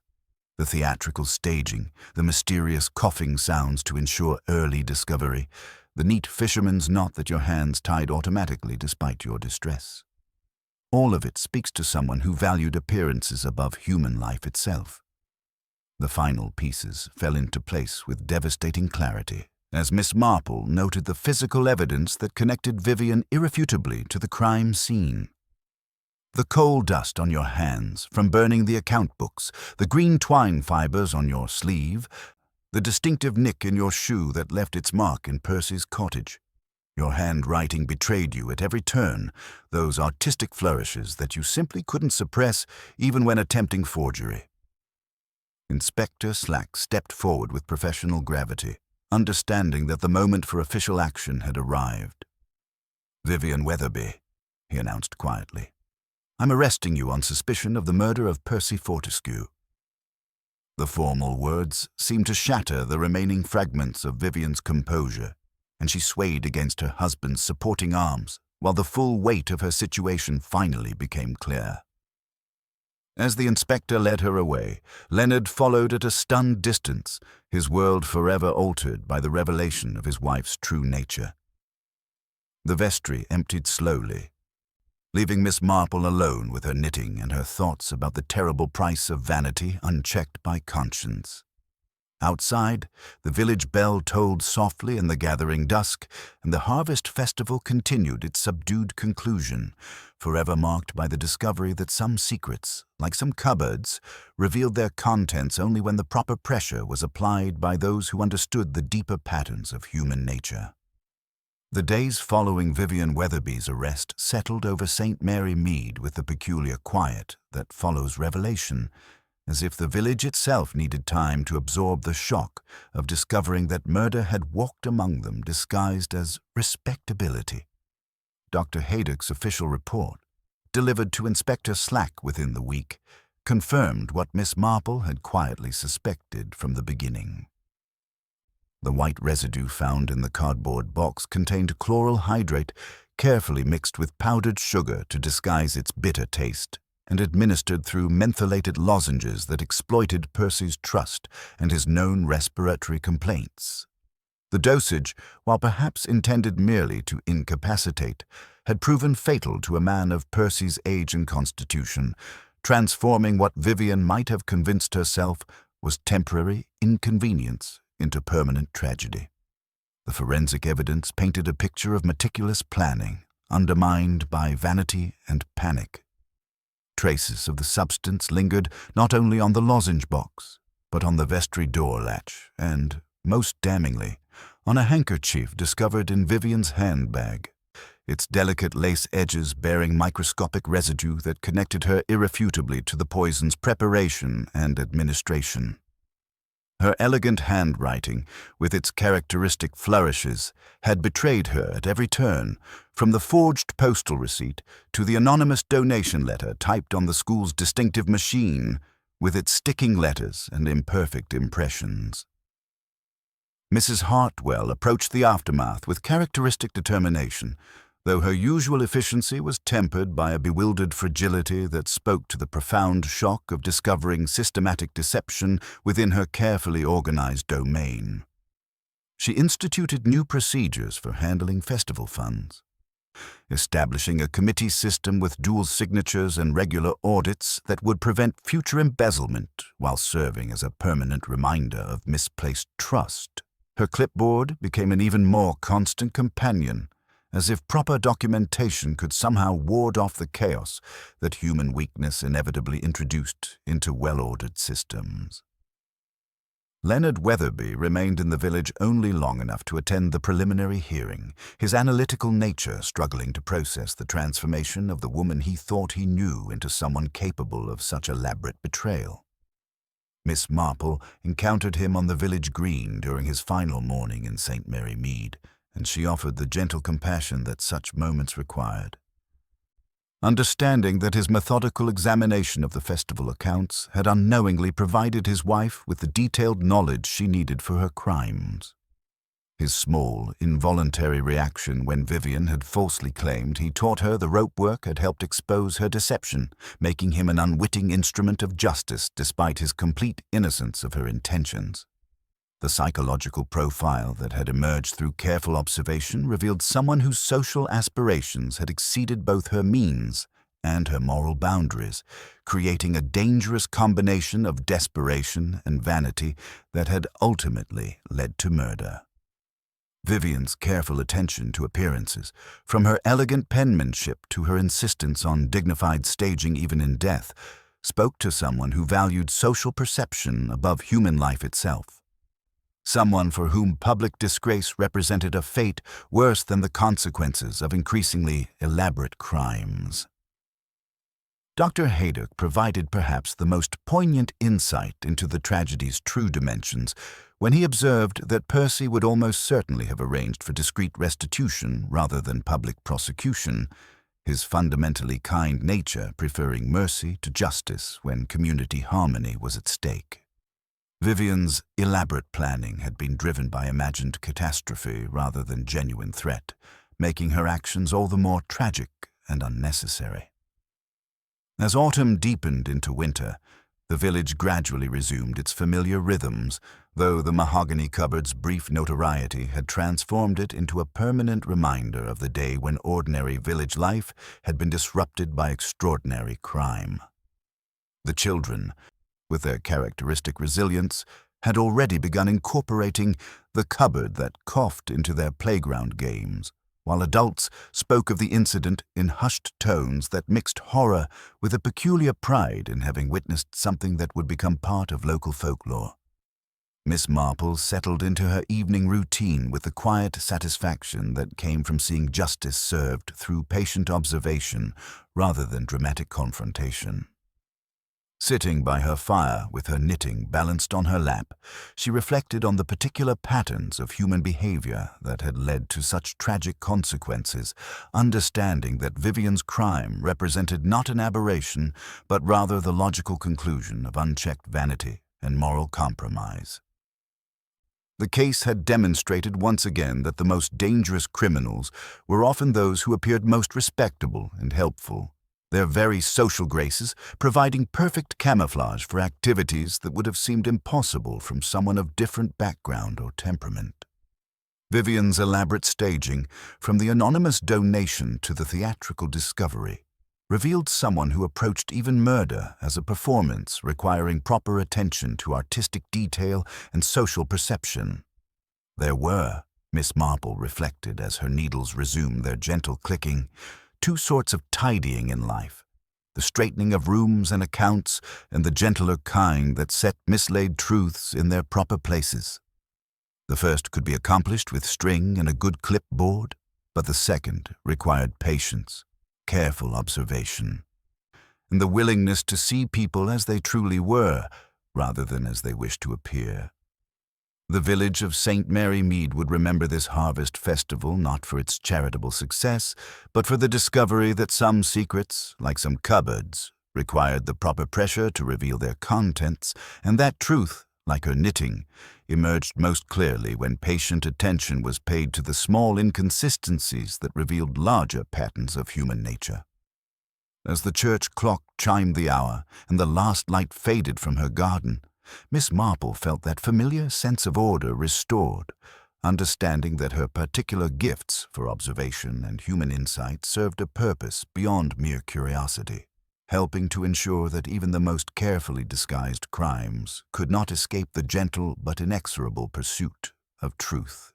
The theatrical staging, the mysterious coughing sounds to ensure early discovery, the neat fisherman's knot that your hands tied automatically despite your distress. All of it speaks to someone who valued appearances above human life itself. The final pieces fell into place with devastating clarity, as Miss Marple noted the physical evidence that connected Vivian irrefutably to the crime scene. The coal dust on your hands from burning the account books, the green twine fibers on your sleeve, the distinctive nick in your shoe that left its mark in Percy's cottage. Your handwriting betrayed you at every turn, those artistic flourishes that you simply couldn't suppress even when attempting forgery. Inspector Slack stepped forward with professional gravity, understanding that the moment for official action had arrived. "Vivian Weatherby," he announced quietly, "I'm arresting you on suspicion of the murder of Percy Fortescue." The formal words seemed to shatter the remaining fragments of Vivian's composure, and she swayed against her husband's supporting arms while the full weight of her situation finally became clear. As the inspector led her away, Leonard followed at a stunned distance, his world forever altered by the revelation of his wife's true nature. The vestry emptied slowly, leaving Miss Marple alone with her knitting and her thoughts about the terrible price of vanity unchecked by conscience. Outside, the village bell tolled softly in the gathering dusk, and the harvest festival continued its subdued conclusion, forever marked by the discovery that some secrets, like some cupboards, revealed their contents only when the proper pressure was applied by those who understood the deeper patterns of human nature. The days following Vivian Weatherby's arrest settled over St. Mary Mead with the peculiar quiet that follows revelation, as if the village itself needed time to absorb the shock of discovering that murder had walked among them disguised as respectability. Dr. Haydock's official report, delivered to Inspector Slack within the week, confirmed what Miss Marple had quietly suspected from the beginning. The white residue found in the cardboard box contained chloral hydrate, carefully mixed with powdered sugar to disguise its bitter taste, and administered through mentholated lozenges that exploited Percy's trust and his known respiratory complaints. The dosage, while perhaps intended merely to incapacitate, had proven fatal to a man of Percy's age and constitution, transforming what Vivian might have convinced herself was temporary inconvenience into permanent tragedy. The forensic evidence painted a picture of meticulous planning, undermined by vanity and panic. Traces of the substance lingered not only on the lozenge box, but on the vestry door latch and, most damningly, on a handkerchief discovered in Vivian's handbag, its delicate lace edges bearing microscopic residue that connected her irrefutably to the poison's preparation and administration. Her elegant handwriting, with its characteristic flourishes, had betrayed her at every turn, from the forged postal receipt to the anonymous donation letter typed on the school's distinctive machine, with its sticking letters and imperfect impressions. Mrs. Hartwell approached the aftermath with characteristic determination, though her usual efficiency was tempered by a bewildered fragility that spoke to the profound shock of discovering systematic deception within her carefully organized domain. She instituted new procedures for handling festival funds, establishing a committee system with dual signatures and regular audits that would prevent future embezzlement while serving as a permanent reminder of misplaced trust. Her clipboard became an even more constant companion, as if proper documentation could somehow ward off the chaos that human weakness inevitably introduced into well-ordered systems. Leonard Weatherby remained in the village only long enough to attend the preliminary hearing, his analytical nature struggling to process the transformation of the woman he thought he knew into someone capable of such elaborate betrayal. Miss Marple encountered him on the village green during his final morning in St. Mary Mead, and she offered the gentle compassion that such moments required. Understanding that his methodical examination of the festival accounts had unknowingly provided his wife with the detailed knowledge she needed for her crimes. His small, involuntary reaction when Vivian had falsely claimed he taught her the rope work had helped expose her deception, making him an unwitting instrument of justice despite his complete innocence of her intentions. The psychological profile that had emerged through careful observation revealed someone whose social aspirations had exceeded both her means and her moral boundaries, creating a dangerous combination of desperation and vanity that had ultimately led to murder. Vivian's careful attention to appearances, from her elegant penmanship to her insistence on dignified staging even in death, spoke to someone who valued social perception above human life itself. Someone for whom public disgrace represented a fate worse than the consequences of increasingly elaborate crimes. Dr. Haydock provided perhaps the most poignant insight into the tragedy's true dimensions when he observed that Percy would almost certainly have arranged for discreet restitution rather than public prosecution, his fundamentally kind nature preferring mercy to justice when community harmony was at stake. Vivian's elaborate planning had been driven by imagined catastrophe rather than genuine threat, making her actions all the more tragic and unnecessary. As autumn deepened into winter, the village gradually resumed its familiar rhythms, though the mahogany cupboard's brief notoriety had transformed it into a permanent reminder of the day when ordinary village life had been disrupted by extraordinary crime. The children, with their characteristic resilience, had already begun incorporating the cupboard that coughed into their playground games, while adults spoke of the incident in hushed tones that mixed horror with a peculiar pride in having witnessed something that would become part of local folklore. Miss Marple settled into her evening routine with the quiet satisfaction that came from seeing justice served through patient observation rather than dramatic confrontation. Sitting by her fire with her knitting balanced on her lap, she reflected on the particular patterns of human behavior that had led to such tragic consequences, understanding that Vivian's crime represented not an aberration, but rather the logical conclusion of unchecked vanity and moral compromise. The case had demonstrated once again that the most dangerous criminals were often those who appeared most respectable and helpful, their very social graces providing perfect camouflage for activities that would have seemed impossible from someone of different background or temperament. Vivian's elaborate staging, from the anonymous donation to the theatrical discovery, revealed someone who approached even murder as a performance requiring proper attention to artistic detail and social perception. There were, Miss Marple reflected as her needles resumed their gentle clicking, two sorts of tidying in life, the straightening of rooms and accounts and the gentler kind that set mislaid truths in their proper places. The first could be accomplished with string and a good clipboard, but the second required patience, careful observation, and the willingness to see people as they truly were rather than as they wished to appear. The village of St. Mary Mead would remember this harvest festival not for its charitable success, but for the discovery that some secrets, like some cupboards, required the proper pressure to reveal their contents, and that truth, like her knitting, emerged most clearly when patient attention was paid to the small inconsistencies that revealed larger patterns of human nature. As the church clock chimed the hour and the last light faded from her garden, Miss Marple felt that familiar sense of order restored, understanding that her particular gifts for observation and human insight served a purpose beyond mere curiosity, helping to ensure that even the most carefully disguised crimes could not escape the gentle but inexorable pursuit of truth.